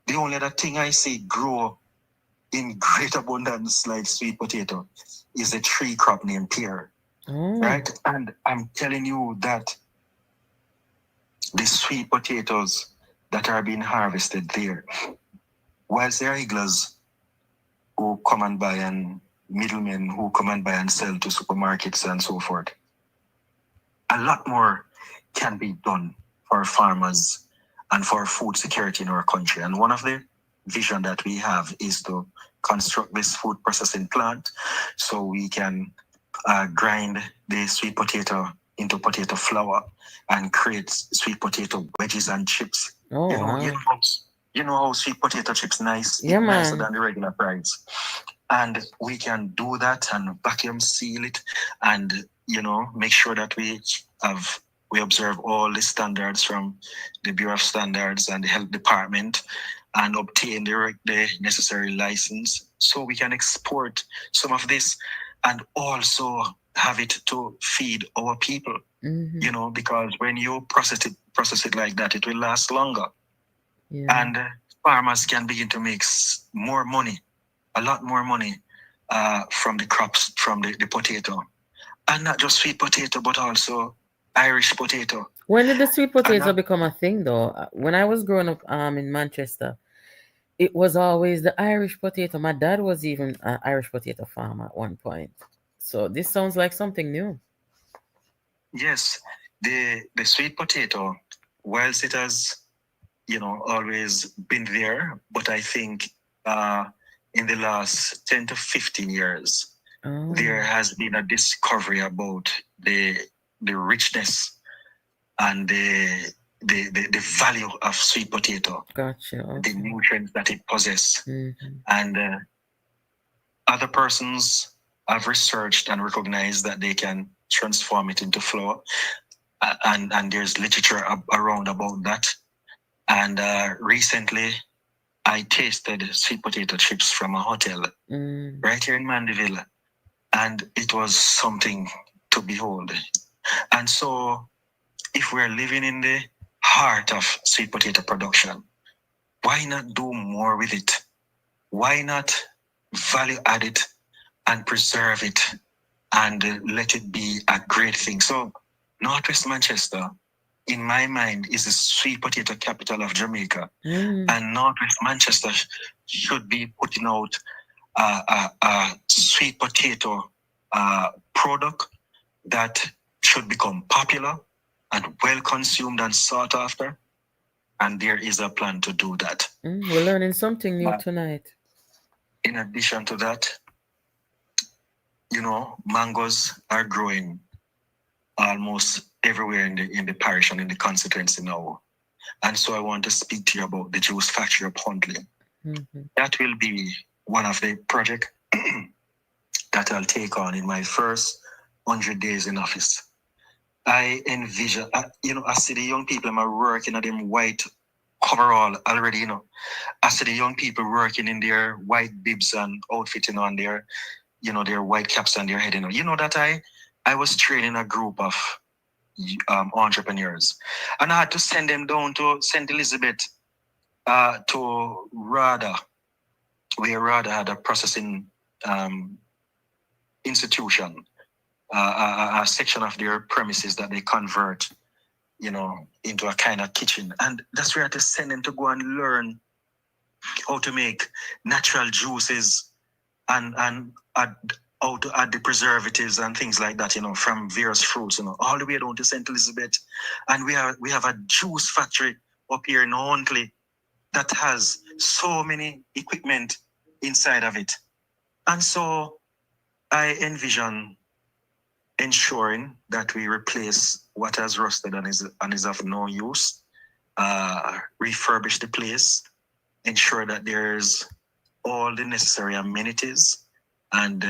The only other thing I see grow in great abundance like sweet potato is a tree crop named pear. Right? And I'm telling you that the sweet potatoes that are being harvested there, whilst there are higglers who come and buy and middlemen who come and buy and sell to supermarkets and so forth, a lot more can be done for farmers and for food security in our country. And one of the vision that we have is to construct this food processing plant so we can grind the sweet potato into potato flour and create sweet potato wedges and chips. You know how sweet potato chips nice, Yeah, nicer man. than the regular fries. And we can do that and vacuum seal it and, make sure that we observe all the standards from the Bureau of Standards and the Health Department and obtain the necessary license so we can export some of this and also have it to feed our people. Because when you process it like that, it will last longer. Yeah. And farmers can begin to make more money, a lot more money from the crops, from the potato. And not just sweet potato, but also Irish potato. When did the sweet potato become a thing, though? When I was growing up in Manchester, it was always the Irish potato. My dad was even an Irish potato farmer at one point. So this sounds like something new. Yes, the sweet potato, whilst it has, always been there, but I think in the last 10 to 15 years, there has been a discovery about the richness and the value of sweet potato. Gotcha. Okay. The nutrients that it possesses. And other persons have researched and recognized that they can transform it into flour. And there's literature around about that. And recently, I tasted sweet potato chips from a hotel right here in Mandeville. And it was something to behold. And so, if we're living in the heart of sweet potato production, why not do more with it? Why not value add it and preserve it and let it be a great thing? So, Northwest Manchester, in my mind, is the sweet potato capital of Jamaica. And Northwest Manchester should be putting out a sweet potato product that should become popular and well consumed and sought after. And there is a plan to do that. We're learning something new tonight. In addition to that, mangoes are growing almost everywhere in the parish and in the constituency now. And so I want to speak to you about the juice factory of Huntley. That will be one of the projects that I'll take on in my first 100 days in office. I envision, I see the young people are working at them white coverall already, I see the young people working in their white bibs and outfitting on their, their white caps on their head. That I was training a group of entrepreneurs, and I had to send them down to St. Elizabeth, to RADA, where RADA had a processing institution, a section of their premises that they convert, into a kind of kitchen. And that's where I had to send them to go and learn how to make natural juices and how to add the preservatives and things like that, from various fruits, all the way down to St. Elizabeth. And we have a juice factory up here in Huntley that has so many equipment inside of it. And so I envision ensuring that we replace what has rusted and is of no use, refurbish the place, ensure that there's all the necessary amenities, and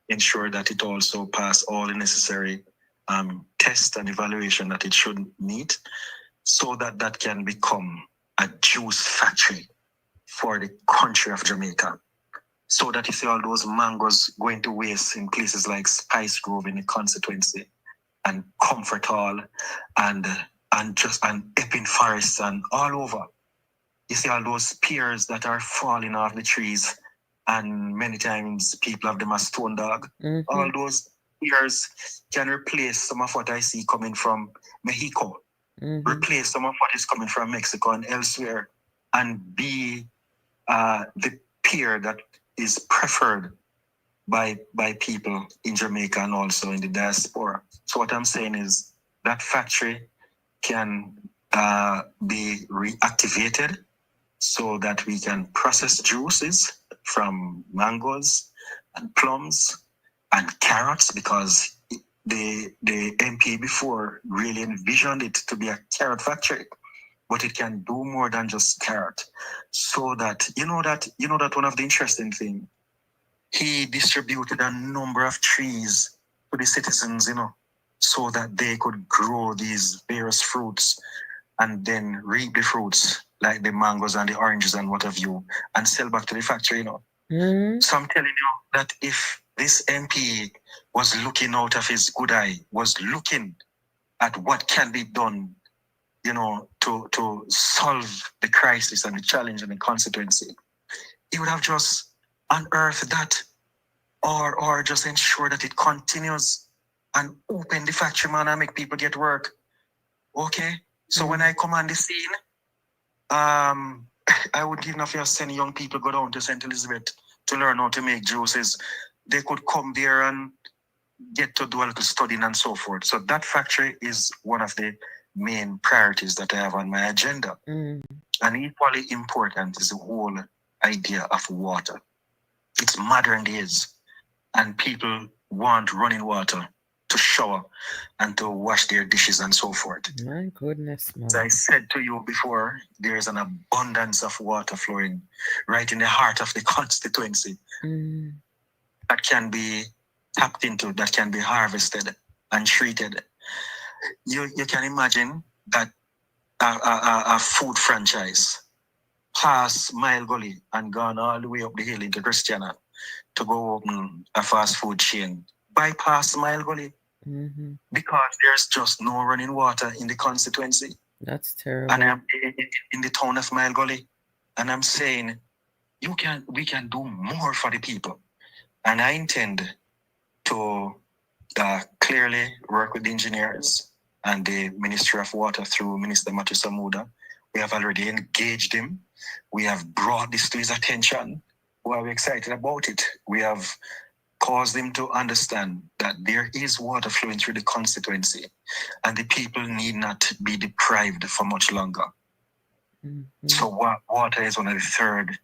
ensure that it also pass all the necessary tests and evaluation that it should meet, so that that can become a juice factory for the country of Jamaica. So that you see all those mangoes going to waste in places like Spice Grove in the constituency, and Comfort Hall, and Epping Forest, and all over. You see all those pears that are falling off the trees, and many times people have them as stone dog. Mhm. All those pears can replace some of what I see coming from Mexico, replace some of what is coming from Mexico and elsewhere, and be the pear that is preferred by people in Jamaica and also in the diaspora. So what I'm saying is that factory can be reactivated so that we can process juices from mangoes and plums and carrots, because the MP before really envisioned it to be a carrot factory, but it can do more than just carrot. So that that one of the interesting things, he distributed a number of trees to the citizens, so that they could grow these various fruits and then reap the fruits, like the mangoes and the oranges and what have you, and sell back to the factory, So I'm telling you that if this MP was looking out of his good eye, was looking at what can be done, to solve the crisis and the challenge in the constituency, he would have just unearthed that, or just ensure that it continues and open the factory, man, and make people get work. Okay? So when I come on the scene, I would give enough just send young people go down to St. Elizabeth to learn how to make juices. They could come there and get to do a little studying and so forth. So that factory is one of the main priorities that I have on my agenda. And equally important is the whole idea of water. It's modern days, and people want running water to shower and to wash their dishes and so forth. My goodness, man. As I said to you before, there is an abundance of water flowing right in the heart of the constituency that can be tapped into, that can be harvested and treated. You can imagine that a food franchise past Mile Gully and gone all the way up the hill into Christiana to go open a fast food chain, bypass Mile Gully, because there's just no running water in the constituency. That's terrible. And I'm in the town of Mile Gully, and I'm saying we can do more for the people. And I intend to clearly work with the engineers and the Ministry of Water through Minister Matthew Samuda. We have already engaged him. We have brought this to his attention. We are excited about it. We have caused him to understand that there is water flowing through the constituency, and the people need not be deprived for much longer. So water is one of the third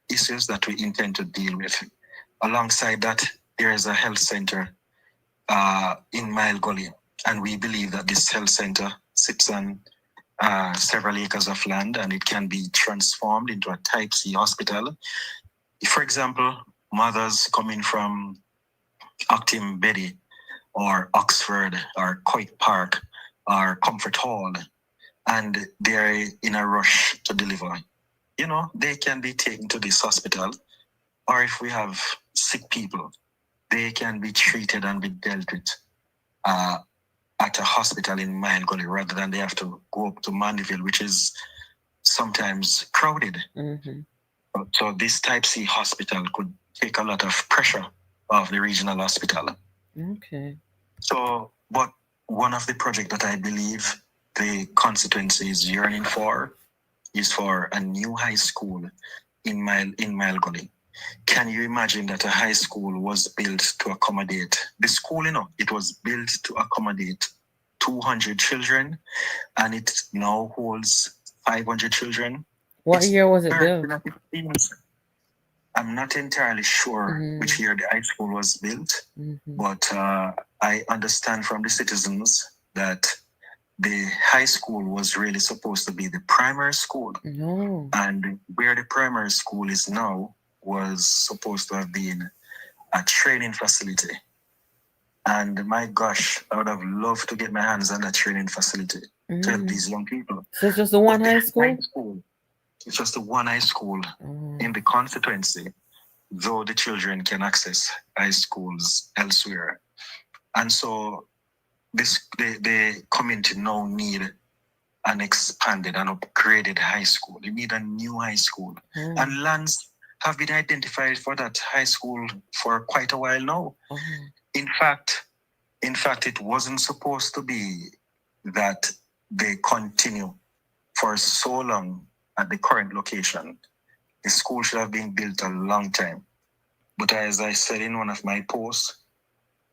issues that we intend to deal with. Alongside that, there is a health center in Mile Gully, and we believe that this health center sits on several acres of land, and it can be transformed into a Type C hospital. For example, mothers coming from Octim Betty or Oxford or Coit Park or Comfort Hall, and they're in a rush to deliver, they can be taken to this hospital. Or if we have sick people, they can be treated and be dealt with at a hospital in Mile Gully, rather than they have to go up to Mandeville, which is sometimes crowded. So this Type C hospital could take a lot of pressure off the regional hospital. Okay. So, but one of the projects that I believe the constituency is yearning for is for a new high school in Mile Gully. Can you imagine that a high school was built to accommodate the school? It was built to accommodate 200 children, and it now holds 500 children. What year was it built? I'm not entirely sure which year the high school was built, but I understand from the citizens that the high school was really supposed to be the primary school. No. And where the primary school is now was supposed to have been a training facility. And my gosh, I would have loved to get my hands on that training facility to help these young people. So it's just the one high school? It's just the one high school in the constituency, though the children can access high schools elsewhere. And so the community now need an expanded and upgraded high school. They need a new high school. And lands have been identified for that high school for quite a while now. In fact, it wasn't supposed to be that they continue for so long at the current location. The school should have been built a long time. But as I said in one of my posts,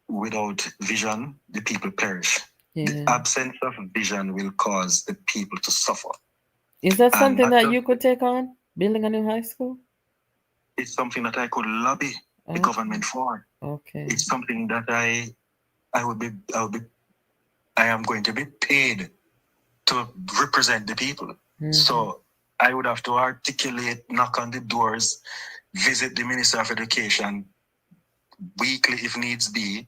without vision, the people perish. The absence of vision will cause the people to suffer. Is that something that you could take on, building a new high school? It's something that I could lobby the government for. Okay. It's something that I am going to be paid to represent the people. So I would have to articulate, knock on the doors, visit the Minister of Education weekly if needs be,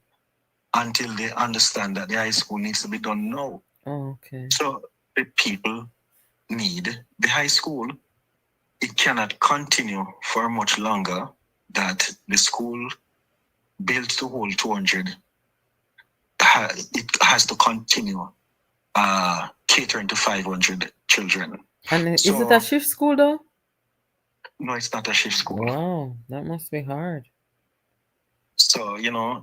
until they understand that the high school needs to be done now. Okay. So the people need the high school. It cannot continue for much longer that the school built to hold 200. It has to continue catering to 500 children. And is it a shift school though? No, it's not a shift school. Wow, that must be hard. So,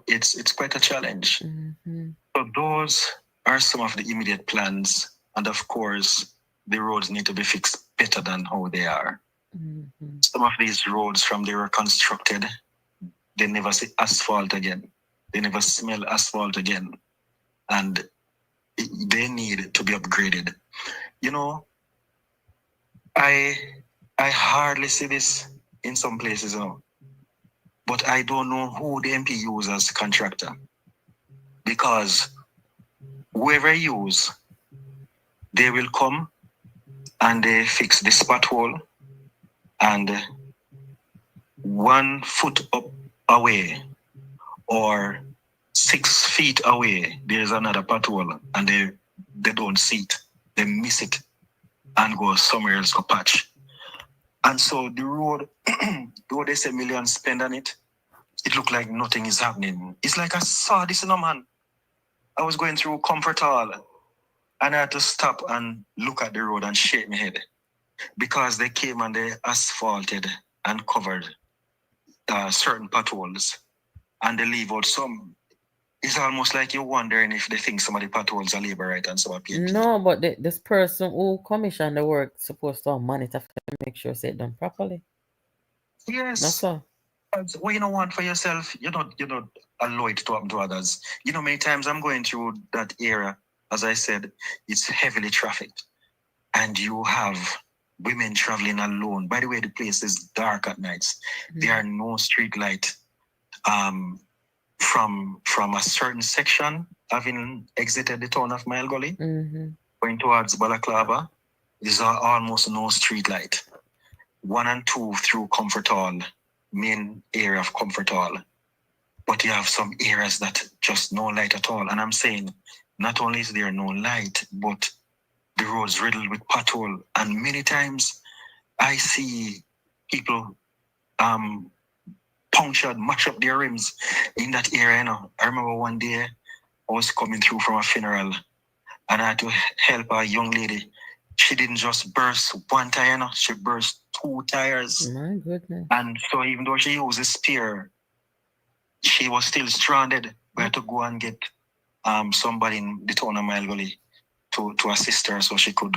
it's quite a challenge. So those are some of the immediate plans. And of course, the roads need to be fixed better than how they are. Some of these roads, from they were constructed, they never see asphalt again. They never smell asphalt again. And they need to be upgraded. I hardly see this in some places now. But I don't know who the MP uses as contractor. Because whoever use, they will come and they fix this pothole, and 1 foot up away or 6 feet away, there's another pothole, and they don't see it. They miss it and go somewhere else to patch. And so the road, though they say millions spent on it, it looked like nothing is happening. It's like I saw this, man. I was going through Comfort Hall, and I had to stop and look at the road and shake my head, because they came and they asphalted and covered certain potholes, and they leave out some. It's almost like you're wondering if they think some of the potholes are labor right and some are PhD. No, but this person who commissioned the work supposed to monitor to make sure it's done properly. Yes. That's all. What you don't want for yourself, you're not allow it to happen to others. Many times I'm going through that area, as I said, it's heavily trafficked. And you have women traveling alone. By the way, the place is dark at nights. There are no street light. From a certain section, having exited the town of Mile Gully, going towards Balaclava, there's almost no street light. 1 and 2 through Comfort Hall, main area of Comfort Hall. But you have some areas that just no light at all. And I'm saying, not only is there no light, but the road's riddled with pothole. And many times I see people punctured, mash up their rims in that area. I remember one day I was coming through from a funeral, and I had to help a young lady. She didn't just burst one tire, she burst 2 tires. My goodness. And so even though she used a spear, she was still stranded. We had to go and get somebody in the town of Mile Gully to assist her so she could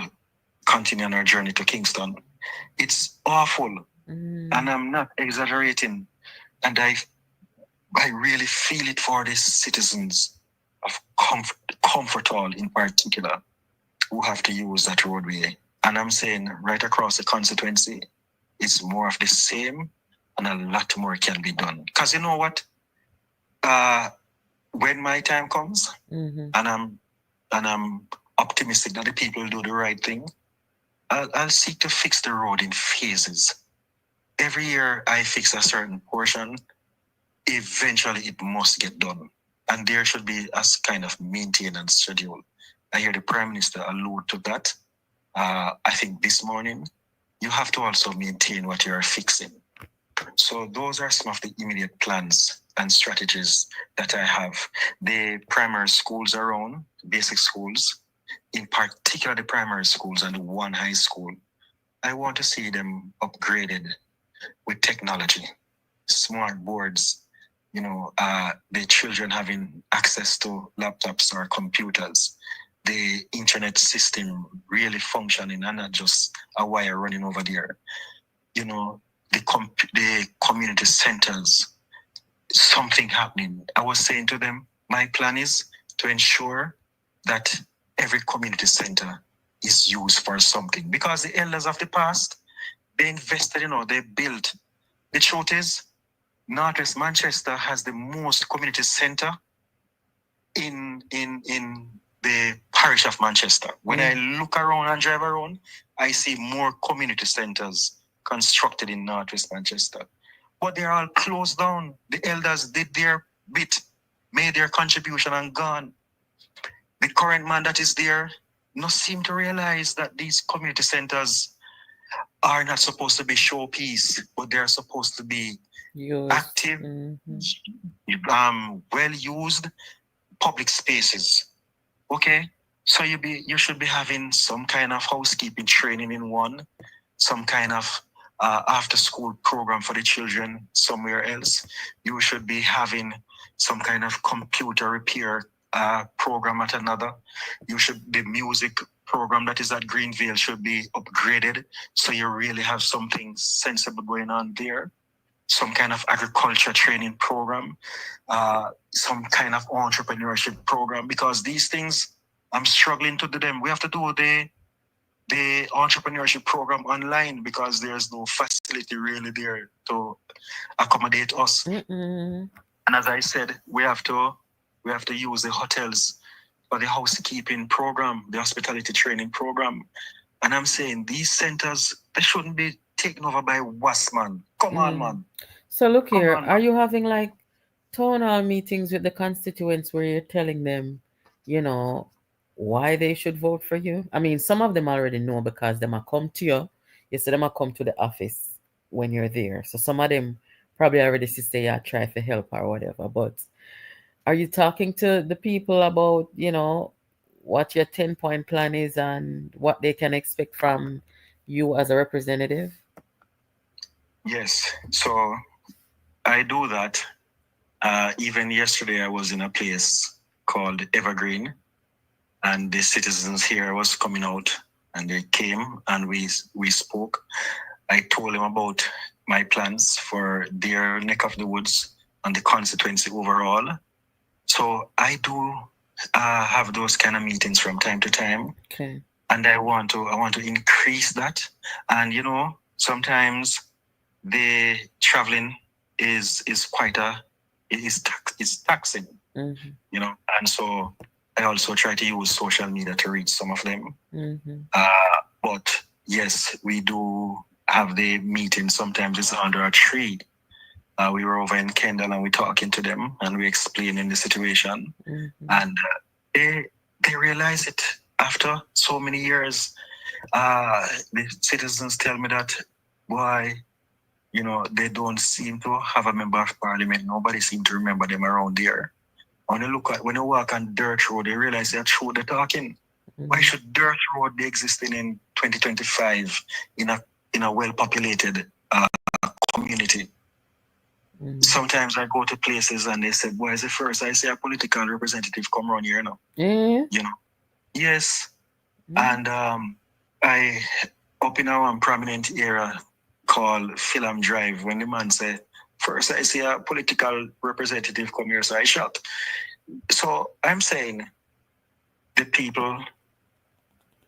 continue on her journey to Kingston. It's awful. And I'm not exaggerating. And I really feel it for the citizens of Comfortall in particular who have to use that roadway. And I'm saying right across the constituency, it's more of the same and a lot more can be done. Because you know what? When my time comes, and I'm optimistic that the people do the right thing, I'll seek to fix the road in phases. Every year I fix a certain portion. Eventually it must get done. And there should be a kind of maintenance schedule. I hear the Prime Minister allude to that. I think this morning, you have to also maintain what you're fixing. So those are some of the immediate plans and strategies that I have. The primary schools around, basic schools, in particular the primary schools and the one high school, I want to see them upgraded with technology, smart boards, the children having access to laptops or computers, the internet system really functioning and not just a wire running over there. The community centers, something happening. I was saying to them, my plan is to ensure that every community center is used for something because the elders of the past, they invested, they built. The truth is, Northwest Manchester has the most community center in the parish of Manchester. When I look around and drive around, I see more community centers constructed in Northwest Manchester. But they're all closed down. The elders did their bit, made their contribution and gone. The current man that is there not seem to realize that these community centers are not supposed to be showpiece, but they're supposed to be active, well-used public spaces. Okay? So you should be having some kind of housekeeping training in one, some kind of after-school program for the children somewhere else. You should be having some kind of computer repair program at another. The music program that is at Greenvale should be upgraded so you really have something sensible going on there. Some kind of agriculture training program, some kind of entrepreneurship program, because these things, I'm struggling to do them. We have to do the entrepreneurship program online because there's no facility really there to accommodate us. And as I said, we have to use the hotels for the housekeeping program, the hospitality training program. And I'm saying these centers, they shouldn't be taken over by Wasman. Come on, man. So look here, are you having like town hall meetings with the constituents where you're telling them, why they should vote for you? I mean, some of them already know because they might come to you. You say they might come to the office when you're there. So some of them probably already say, yeah, try to help or whatever. But are you talking to the people about, what your 10-point plan is and what they can expect from you as a representative? Yes. So I do that. Even yesterday, I was in a place called Evergreen, and the citizens here was coming out, and they came and we spoke. I told them about my plans for their neck of the woods and the constituency overall. So I do have those kind of meetings from time to time. Okay. And I want to increase that. And sometimes the traveling is quite it's taxing. And so I also try to use social media to reach some of them. But yes, we do have the meeting. Sometimes it's under a tree. We were over in Kendall and we're talking to them and we're explaining the situation. And they realize it after so many years. The citizens tell me that, boy, they don't seem to have a member of parliament. Nobody seems to remember them around there. When you walk on dirt road, they realize that's who they're talking. Why should dirt road be existing in 2025 in a well-populated community? Sometimes I go to places and they say, boy, it's the first I see a political representative come around here now. Yes. And I, up in our prominent area call Film Drive when the man say, first I see a political representative come here, so I shot. So I'm saying the people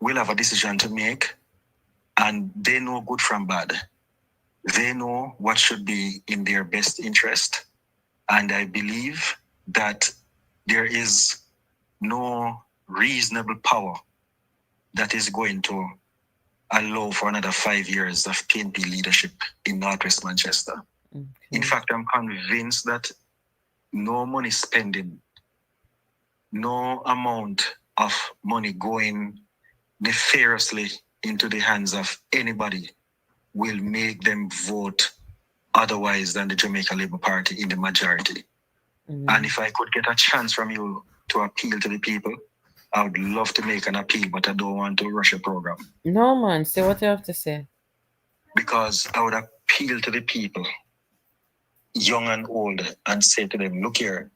will have a decision to make, and they know good from bad. They know what should be in their best interest. And I believe that there is no reasonable power that is going to allow for another 5 years of PNP leadership in Northwest Manchester. Okay. In fact, I'm convinced that no money spending, no amount of money going nefariously into the hands of anybody will make them vote otherwise than the Jamaica Labour Party in the majority. And if I could get a chance from you to appeal to the people, I would love to make an appeal, but I don't want to rush a program. No, man, say what you have to say. Because I would appeal to the people, young and old, and say to them, look here,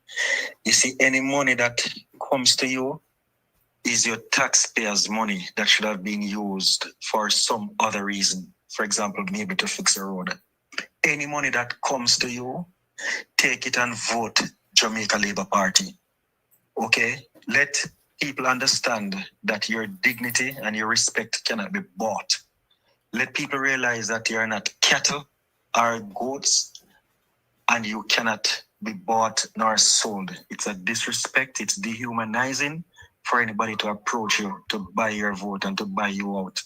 you see, any money that comes to you is your taxpayers' money that should have been used for some other reason. For example, maybe to fix a road. Any money that comes to you, take it and vote Jamaica Labour Party. Okay? Let people understand that your dignity and your respect cannot be bought. Let people realize that you're not cattle or goats, and you cannot be bought nor sold. It's a disrespect. It's dehumanizing for anybody to approach you to buy your vote and to buy you out.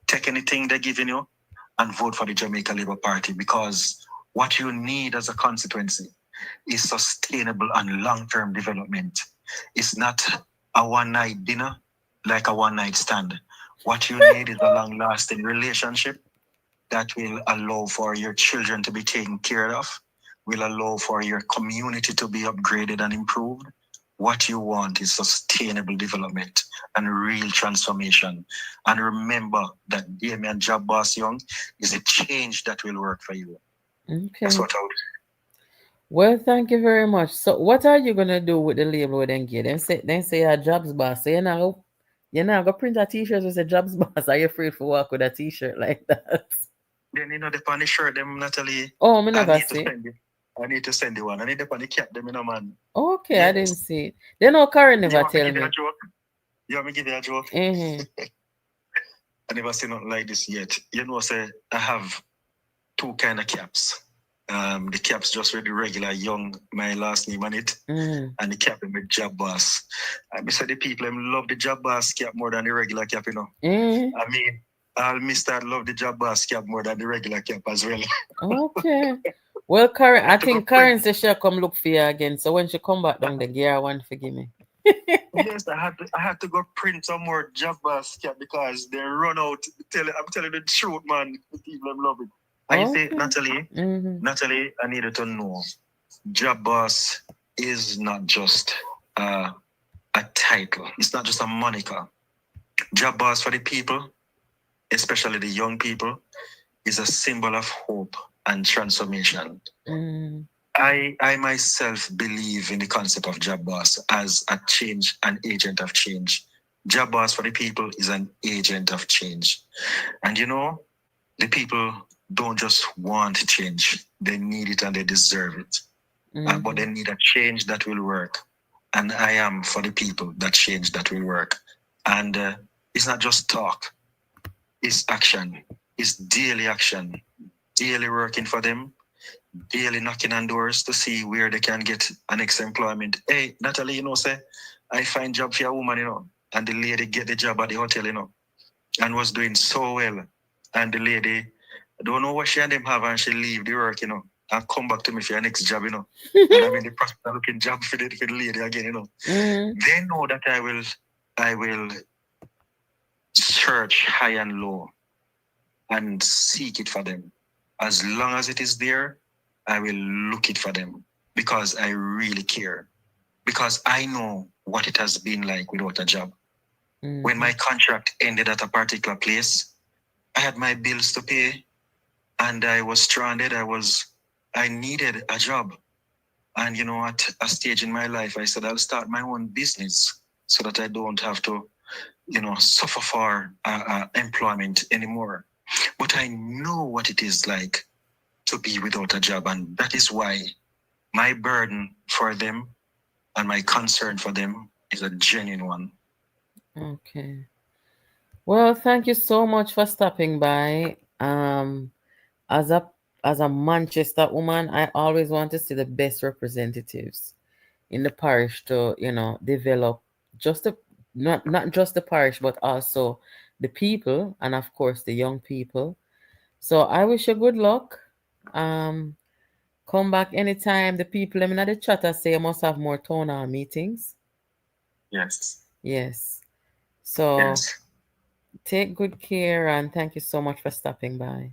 Take anything they're giving you and vote for the Jamaica Labour Party, because what you need as a constituency is sustainable and long-term development. It's not a one-night dinner like a one-night stand. What you need is a long-lasting relationship that will allow for your children to be taken care of, will allow for your community to be upgraded and improved. What you want is sustainable development and real transformation. And remember that Damion Job Boss Young is a change that will work for you. Okay. That's what I would. Well, thank you very much. So, what are you gonna do with the label then get? Then say a jobs boss. So you're not gonna print a T-shirt with a jobs boss. Are you afraid to walk with a T-shirt like that? Then the funny shirt, them Natalie. Oh, me never see. I need to send you one. I need the funny cap, them man. Okay, Yes. I didn't see it. They no Karen never tell You me. want me give you a joke? Mm-hmm. I never seen nothing like this yet. Say I have two kind of caps. The caps just with the regular Young, my last name on it, and the cap with Job Boss. I say the people love the Job Boss cap more than the regular cap, I mean, I'll love the Job Boss cap more than the regular cap as well. Okay. Well, Karen, I think Karen says she'll come look for you again. So when she come back down the gear one, forgive me. Yes, I had to go print some more Job Boss cap because they run out. I'm telling the truth, man. The people love it. I say, Natalie, I needed to know, Job Boss is not just a title. It's not just a moniker. Job Boss for the people, especially the young people, is a symbol of hope and transformation. I myself believe in the concept of Job Boss as a change, an agent of change. Job Boss for the people is an agent of change. And the people don't just want change. They need it and they deserve it. But they need a change that will work. And I am for the people, that change that will work. And it's not just talk. It's action. It's daily action. Daily working for them. Daily knocking on doors to see where they can get an next employment. Hey, Natalie, say, I find job for a woman, and the lady get the job at the hotel, and was doing so well. And the lady, I don't know what she and them have, and she leave the work, and come back to me for your next job, And I'm in the process of looking job for the lady again, They know that I will search high and low and seek it for them. As long as it is there, I will look it for them because I really care. Because I know what it has been like without a job. When my contract ended at a particular place, I had my bills to pay and I was stranded. I needed a job. And, at a stage in my life, I said, I'll start my own business so that I don't have to, suffer for employment anymore. but I know what it is like to be without a job. And that is why my burden for them and my concern for them is a genuine one. Okay. Well, thank you so much for stopping by. As a Manchester woman, I always want to see the best representatives in the parish to, develop just the not just the parish, but also the people and of course the young people. So I wish you good luck. Um, Come back anytime. The people in the chat say you must have more town hall meetings. Yes. Yes. So Yes. take good care and thank you so much for stopping by.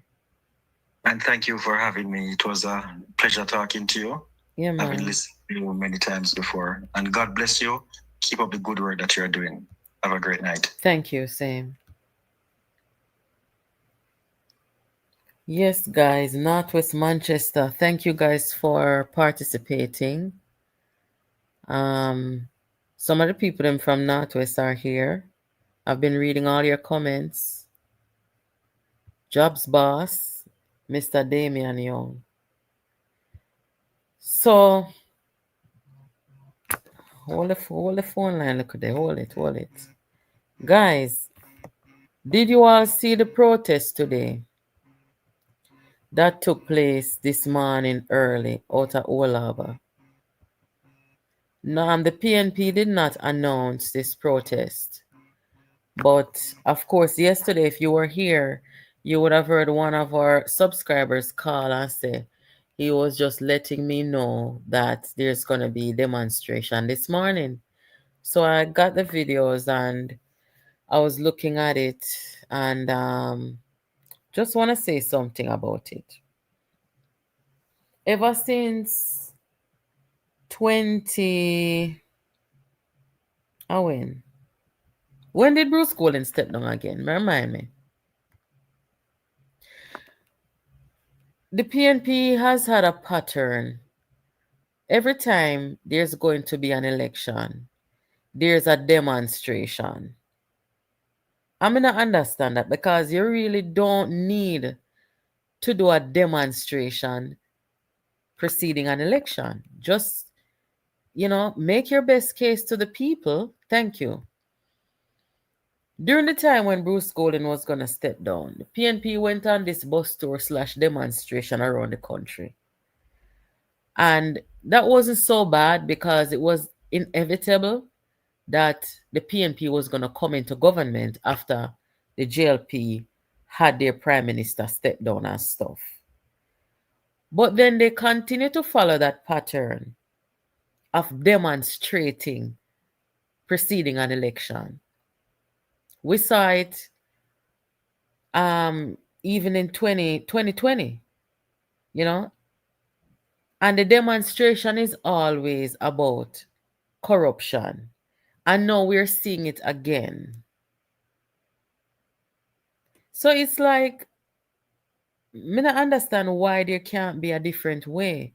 And thank you for having me. It was a pleasure talking to you. Yeah, I've been man. listening to you many times before. And God bless you. Keep up the good work that you're doing. Have a great night. Thank you. Same. Yes, guys, Northwest Manchester. Thank you guys for participating. Some of the people them from Northwest are here. I've been reading all your comments. Jobs boss, Mr. Damion Young. So hold the phone line. Look at that. Hold it. Guys, did you all see the protest today that took place this morning early out of Olaba? No, the PNP did not announce this protest. But of course, yesterday, if you were here, you would have heard one of our subscribers call and say he was just letting me know that there's going to be demonstration this morning. So I got the videos and I was looking at it and just want to say something about it. Ever since 20... Oh, when did Bruce Golden step down again? Remind me. The PNP has had a pattern. Every time there's going to be an election, there's a demonstration. I'm going to understand that because you really don't need to do a demonstration preceding an election. Just, make your best case to the people. Thank you. During the time when Bruce Golden was going to step down, the PNP went on this bus tour / demonstration around the country. And that wasn't so bad because it was inevitable that the PNP was going to come into government after the JLP had their prime minister step down and stuff. But then they continue to follow that pattern of demonstrating preceding an election. We saw it even in 2020, and the demonstration is always about corruption. And now we're seeing it again. So it's like, I don't understand why there can't be a different way.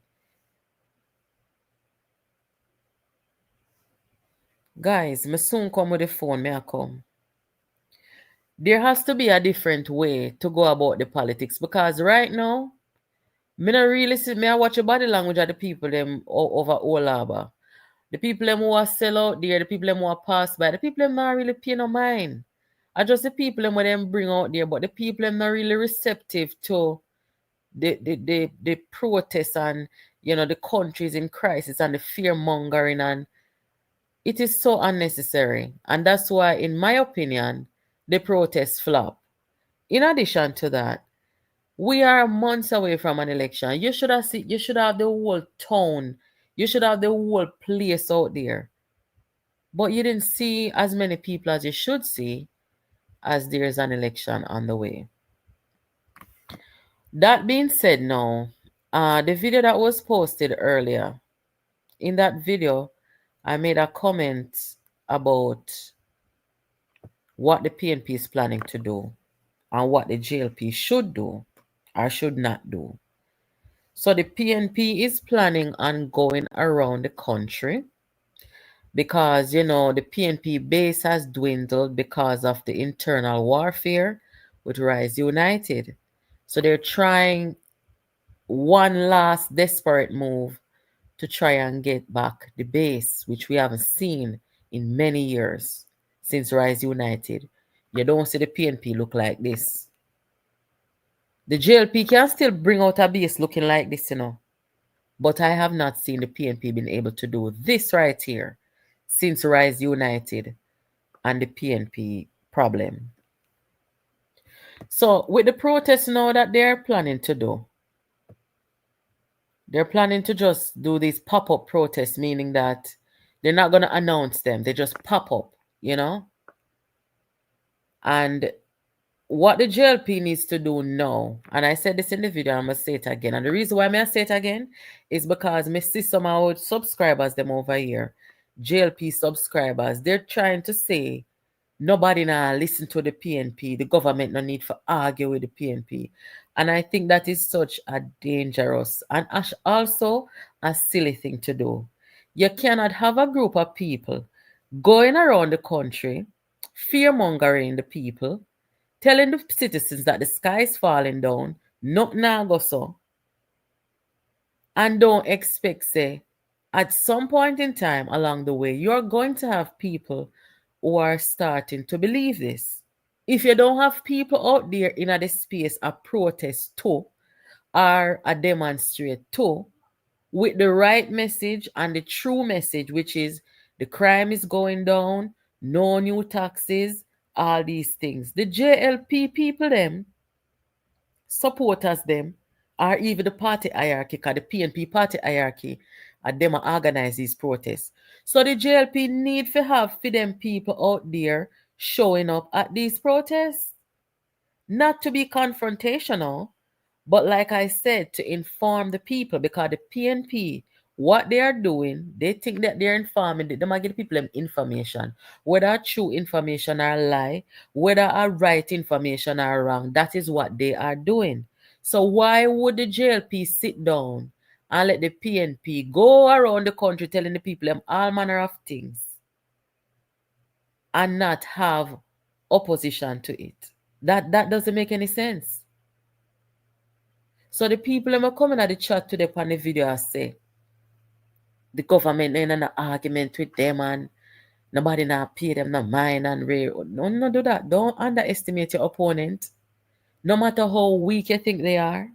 Guys, me soon come with the phone, I come. There has to be a different way to go about the politics because right now, me not really see, me I watch the body language of the people them over Olaba. The people them who are sell out there, the people them who are pass by, the people them not really pay no mind. I just the people them where them bring out there, but the people them not really receptive to the protests and the countries in crisis and the fear mongering, and it is so unnecessary. And that's why, in my opinion, the protests flop. In addition to that, we are months away from an election. You should have the whole town, you should have the whole place out there. But you didn't see as many people as you should see as there's an election on the way. That being said, now, the video that was posted earlier, in that video, I made a comment about what the PNP is planning to do and what the JLP should do or should not do. So the PNP is planning on going around the country because, the PNP base has dwindled because of the internal warfare with Rise United. So they're trying one last desperate move to try and get back the base, which we haven't seen in many years since Rise United. You don't see the PNP look like this. The JLP can still bring out a base looking like this, you know. But I have not seen the PNP been able to do this right here since Rise United and the PNP problem. So with the protests now that they're planning to do, they're planning to just do these pop-up protests, meaning that they're not going to announce them. They just pop up, you know? And what the JLP needs to do now, and I said this in the video, I'm going to say it again. And the reason why I say it again is because I see some of our subscribers, them over here, JLP subscribers, they're trying to say, nobody now listen to the PNP. The government no need for argue with the PNP. And I think that is such a dangerous and also a silly thing to do. You cannot have a group of people going around the country, fear-mongering the people, telling the citizens that the sky is falling down, nothing now go so, and don't expect, say, at some point in time along the way, you're going to have people who are starting to believe this. If you don't have people out there in a space a protest to or a demonstrate to with the right message and the true message, which is the crime is going down, no new taxes, all these things. The JLP people, them, supporters, them, or even the party hierarchy, because the PNP party hierarchy, them organize these protests. So the JLP need to have for them people out there showing up at these protests, not to be confrontational, but like I said, to inform the people, because the PNP, what they are doing, they think that they're informing, they might give people them information, whether true information or lie, whether a right information or wrong, that is what they are doing. So why would the JLP sit down and let the PNP go around the country telling the people them all manner of things and not have opposition to it? That doesn't make any sense. So the people that are coming at the chat today on the video I say the government in an argument with them and nobody not pay them no mind and rare. No do that. Don't underestimate your opponent. No matter how weak you think they are.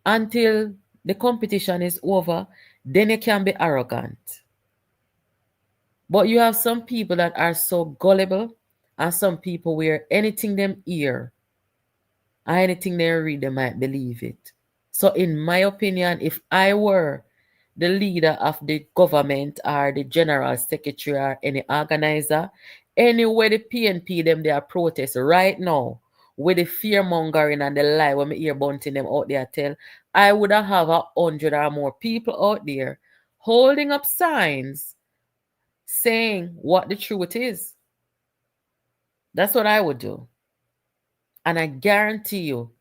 Until the competition is over, then you can be arrogant. But you have some people that are so gullible and some people where anything them hear or anything they read, they might believe it. So in my opinion, if I were the leader of the government or the general secretary or any organizer, anywhere the PNP them they are protest right now with the fear mongering and the lie when me hear bunting them out there tell, I would have 100 or more people out there holding up signs saying what the truth is. That's what I would do. And I guarantee you,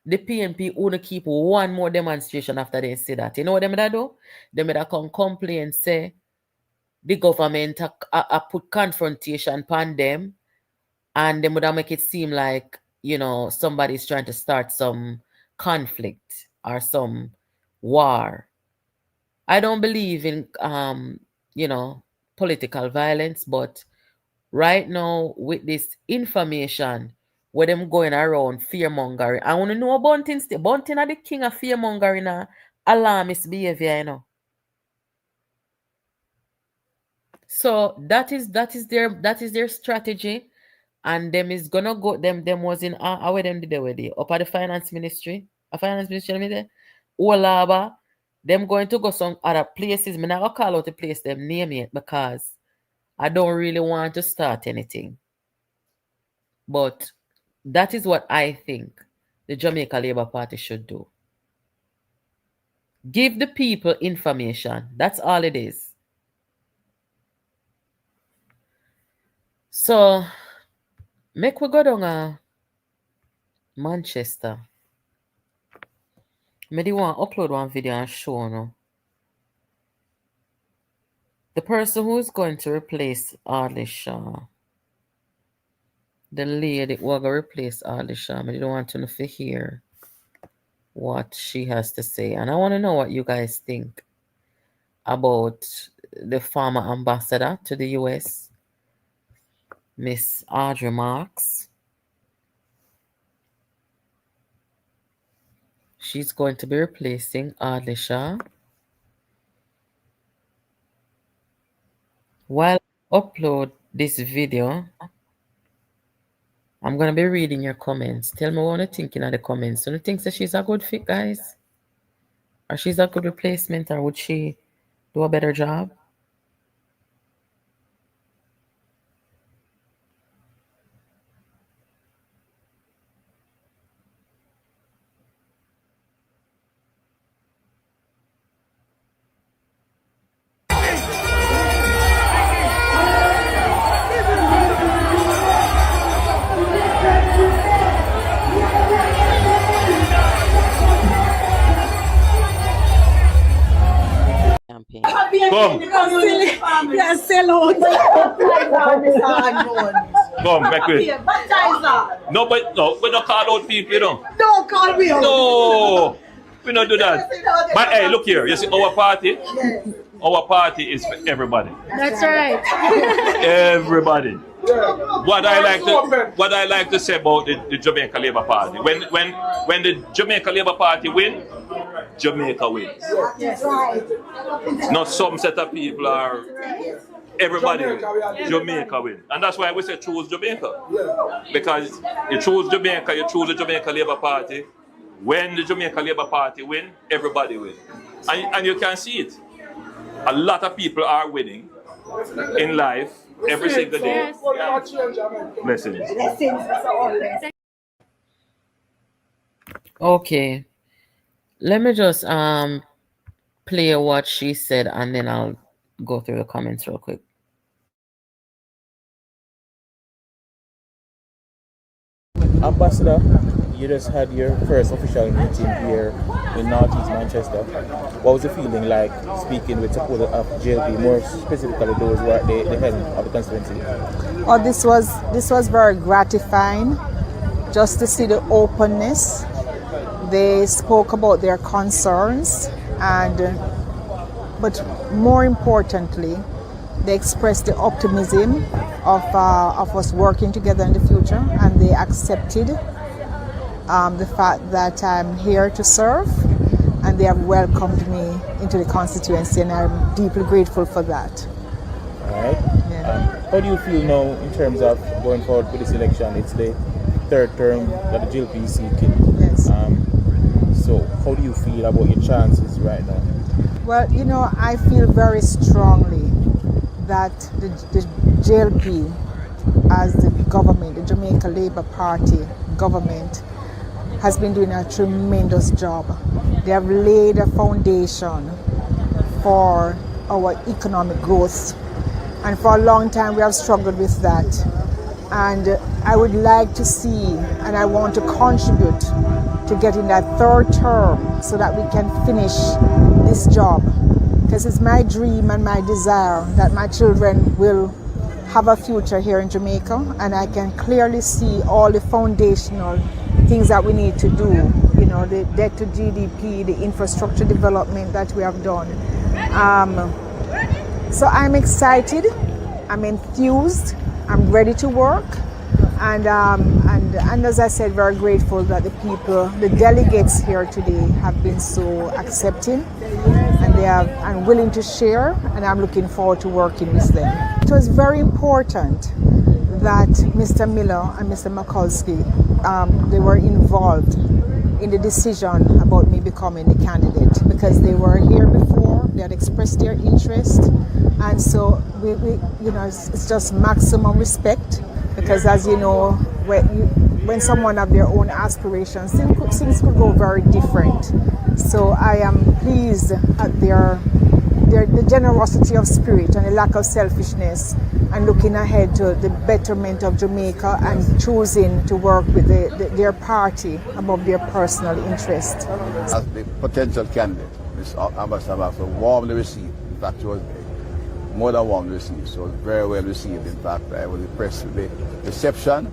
the PNP only keep one more demonstration after they say that. You know what they may do? They may come complain, say the government put confrontation upon them, and they would make it seem like, you know, somebody's trying to start some conflict or some war. I don't believe in you know, political violence, but right now with this information where them going around fear mongering, I want to know Bunting still. Bunting are the king of fear mongering and alarmist behavior, you know. So that is their strategy, and them is gonna go them was in where them did already up at the finance ministry. A finance ministry me there. Olaba, them going to go some other places. Me never call out the place them name yet because I don't really want to start anything. But that is what I think the Jamaica Labour Party should do. Give the people information. That's all it is. So, make we go down Manchester. Maybe want to upload one video and show you. The person who is going to replace Audley Shaw. the lady who going to replace Alisha. I didn't want to hear what she has to say. And I want to know what you guys think about the former ambassador to the US, Miss Audrey Marks. She's going to be replacing Alisha. While I upload this video, I'm going to be reading your comments. Tell me what you think in the comments. Do you think that she's a good fit, guys? Or she's a good replacement, or would she do a better job? Campaign. Come. Yeah, sell out. Come, make way. No, but no, we don't call out people, you know. Don't call me out. No, we don't do that. But hey, look here. You see, our party. Our party is for everybody. That's right. Everybody. What I like to say about the Jamaica Labour Party. When the Jamaica Labour Party win, Jamaica wins. Yes. Not some set of people are. Everybody win. Jamaica win. And that's why we say choose Jamaica. Because you choose Jamaica, you choose the Jamaica Labour Party. When the Jamaica Labour Party win, everybody win. And you can see it. A lot of people are winning in life every single day. Blessings. Okay. Let me just play what she said and then I'll go through the comments real quick. Ambassador, you just had your first official meeting here in Northeast Manchester. What was the feeling like speaking with supporters of JLP, more specifically those who are at the head of the constituency? Oh, this was very gratifying, just to see the openness. They spoke about their concerns, but more importantly, they expressed the optimism of us working together in the future, and they accepted the fact that I'm here to serve, and they have welcomed me into the constituency, and I'm deeply grateful for that. All right. Yeah. How do you feel now in terms of going forward with this election? It's the third term that the JLP is seeking. Yes. So how do you feel about your chances right now? Well, you know, I feel very strongly that the JLP, as the government, the Jamaica Labour Party government, has been doing a tremendous job. They have laid a foundation for our economic growth, and for a long time we have struggled with that. And I would like to see, and I want to contribute to getting that third term so that we can finish this job. Because it's my dream and my desire that my children will have a future here in Jamaica, and I can clearly see all the foundational things that we need to do. You know, the debt to GDP, the infrastructure development that we have done. So I'm excited, I'm enthused, I'm ready to work, and as I said, very grateful that the delegates here today have been so accepting, and they are willing to share, and I'm looking forward to working with them. It was very important that Mr. Miller and Mr. Mikulski, they were involved in the decision about me becoming the candidate, because they were here before, they had expressed their interest, and so we you know, it's just maximum respect, because as you know, when someone have their own aspirations, things could go very different. So I am pleased at the generosity of spirit and the lack of selfishness, and looking ahead to the betterment of Jamaica, and choosing to work with their party above their personal interest. As the potential candidate, Ms. Ambassador was warmly received. In fact, she was more than warmly received. So it was very well received. In fact, I was impressed with the reception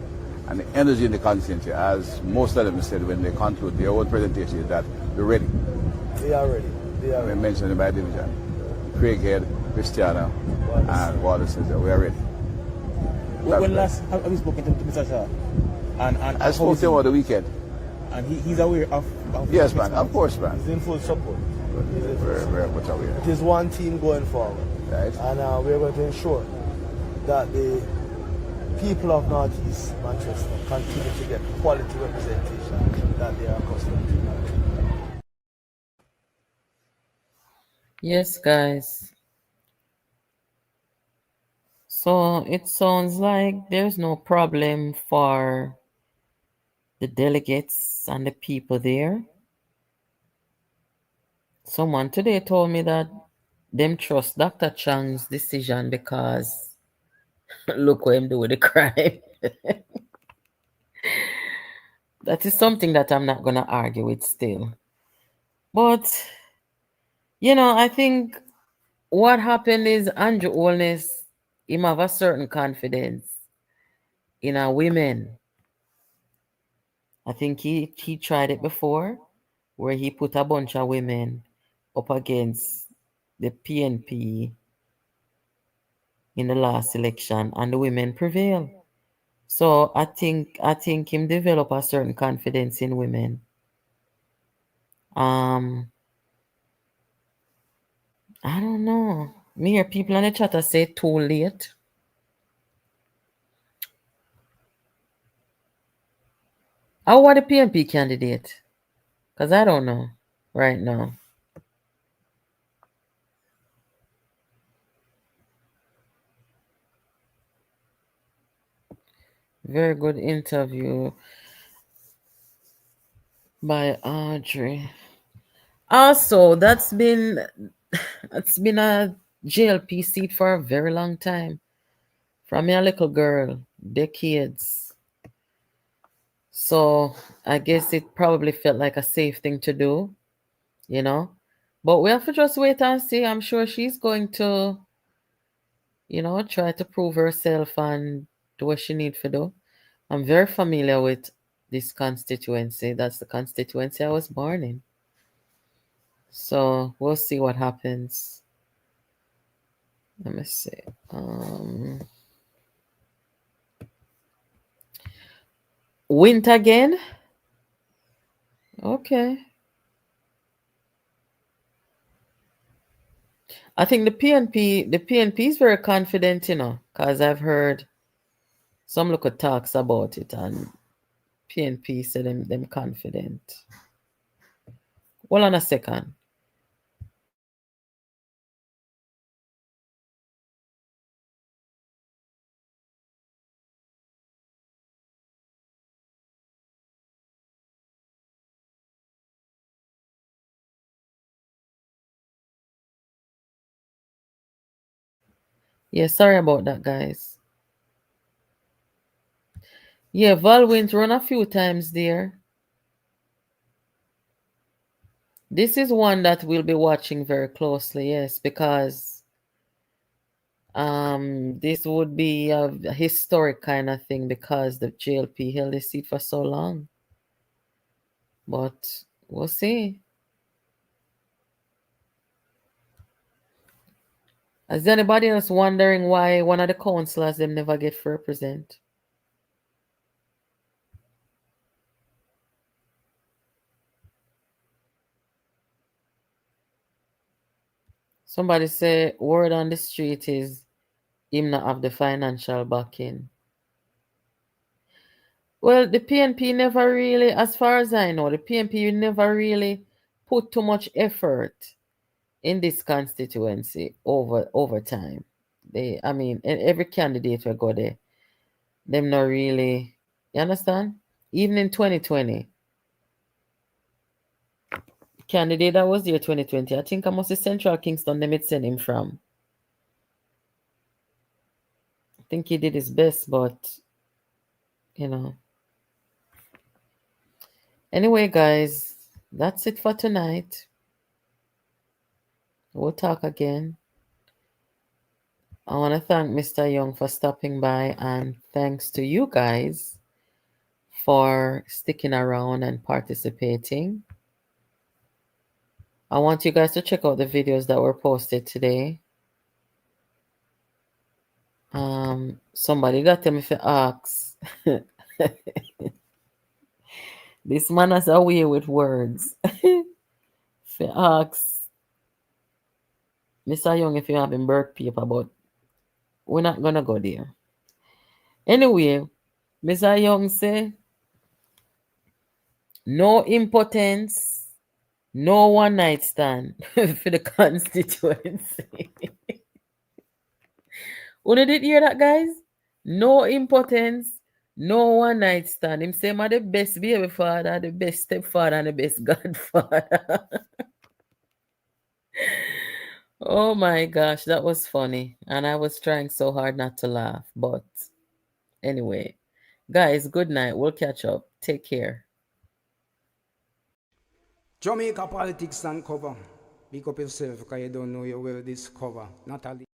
And the energy in the constituency, as most of them said when they conclude their own presentation, is that we're ready. They are ready. They are We ready. mentioned it by division. Craighead, Christiana, and Wallace says that we are ready. When last have you spoken to Mr. Shah? And I spoke to him over the weekend. And he's aware of Yes, man. Of course, man. He's in full support. Very, very much aware. It is one team going forward. Right. And we're going to ensure that the people of Northeast Manchester continue to get quality representation that they are accustomed to. Yes, guys. So it sounds like there's no problem for the delegates and the people there. Someone today told me that them trust Dr. Chang's decision because look what him do with the crime. That is something that I'm not going to argue with still. But, I think what happened is Andrew Holness, him have a certain confidence in our women. I think he tried it before, where he put a bunch of women up against the PNP in the last election, and the women prevailed. So I think him develop a certain confidence in women. I don't know. Me hear people on the chat say too late. How are the PNP candidate? Because I don't know right now. Very good interview by Audrey. Also, that's been a JLP seat for a very long time. From a little girl, decades. So I guess it probably felt like a safe thing to do, But we have to just wait and see. I'm sure she's going to, try to prove herself and do what she needs to do. I'm very familiar with this constituency. That's the constituency I was born in. So we'll see what happens. Let me see. Wint again? Okay. I think the PNP is very confident, because I've heard some local talks about it, and PNP said them confident. Hold on a second. Yeah, sorry about that, guys. Yeah, Val Wint run a few times there. This is one that we'll be watching very closely, yes, because this would be a historic kind of thing because the JLP held the seat for so long. But we'll see. Is anybody else wondering why one of the councillors them never get to represent? Somebody say word on the street is him not have the financial backing. Well, the PNP never really, as far as I know, the PNP never really put too much effort in this constituency over time. Every candidate will go there. Them not really, you understand? Even in 2020, candidate that was there 2020, I think I must say Central Kingston, them it sent him from. I think he did his best, but Anyway, guys, that's it for tonight. We'll talk again. I want to thank Mr. Young for stopping by, and thanks to you guys for sticking around and participating. I want you guys to check out the videos that were posted today. Somebody got them if you ask. This man has a way with words. If you ask Mr. Young if you have him birth paper, but we're not gonna go there. Anyway, Mr. Young say, no impotence, no one night stand for the constituency. Who did hear that, guys? No impotence, no one night stand. Him say, I'm the best baby father, the best stepfather, and the best godfather. Oh my gosh, that was funny. And I was trying so hard not to laugh. But anyway, guys, good night. We'll catch up. Take care. Jamaica politics and cover. Pick up yourself because you don't know you will discover. Natalie.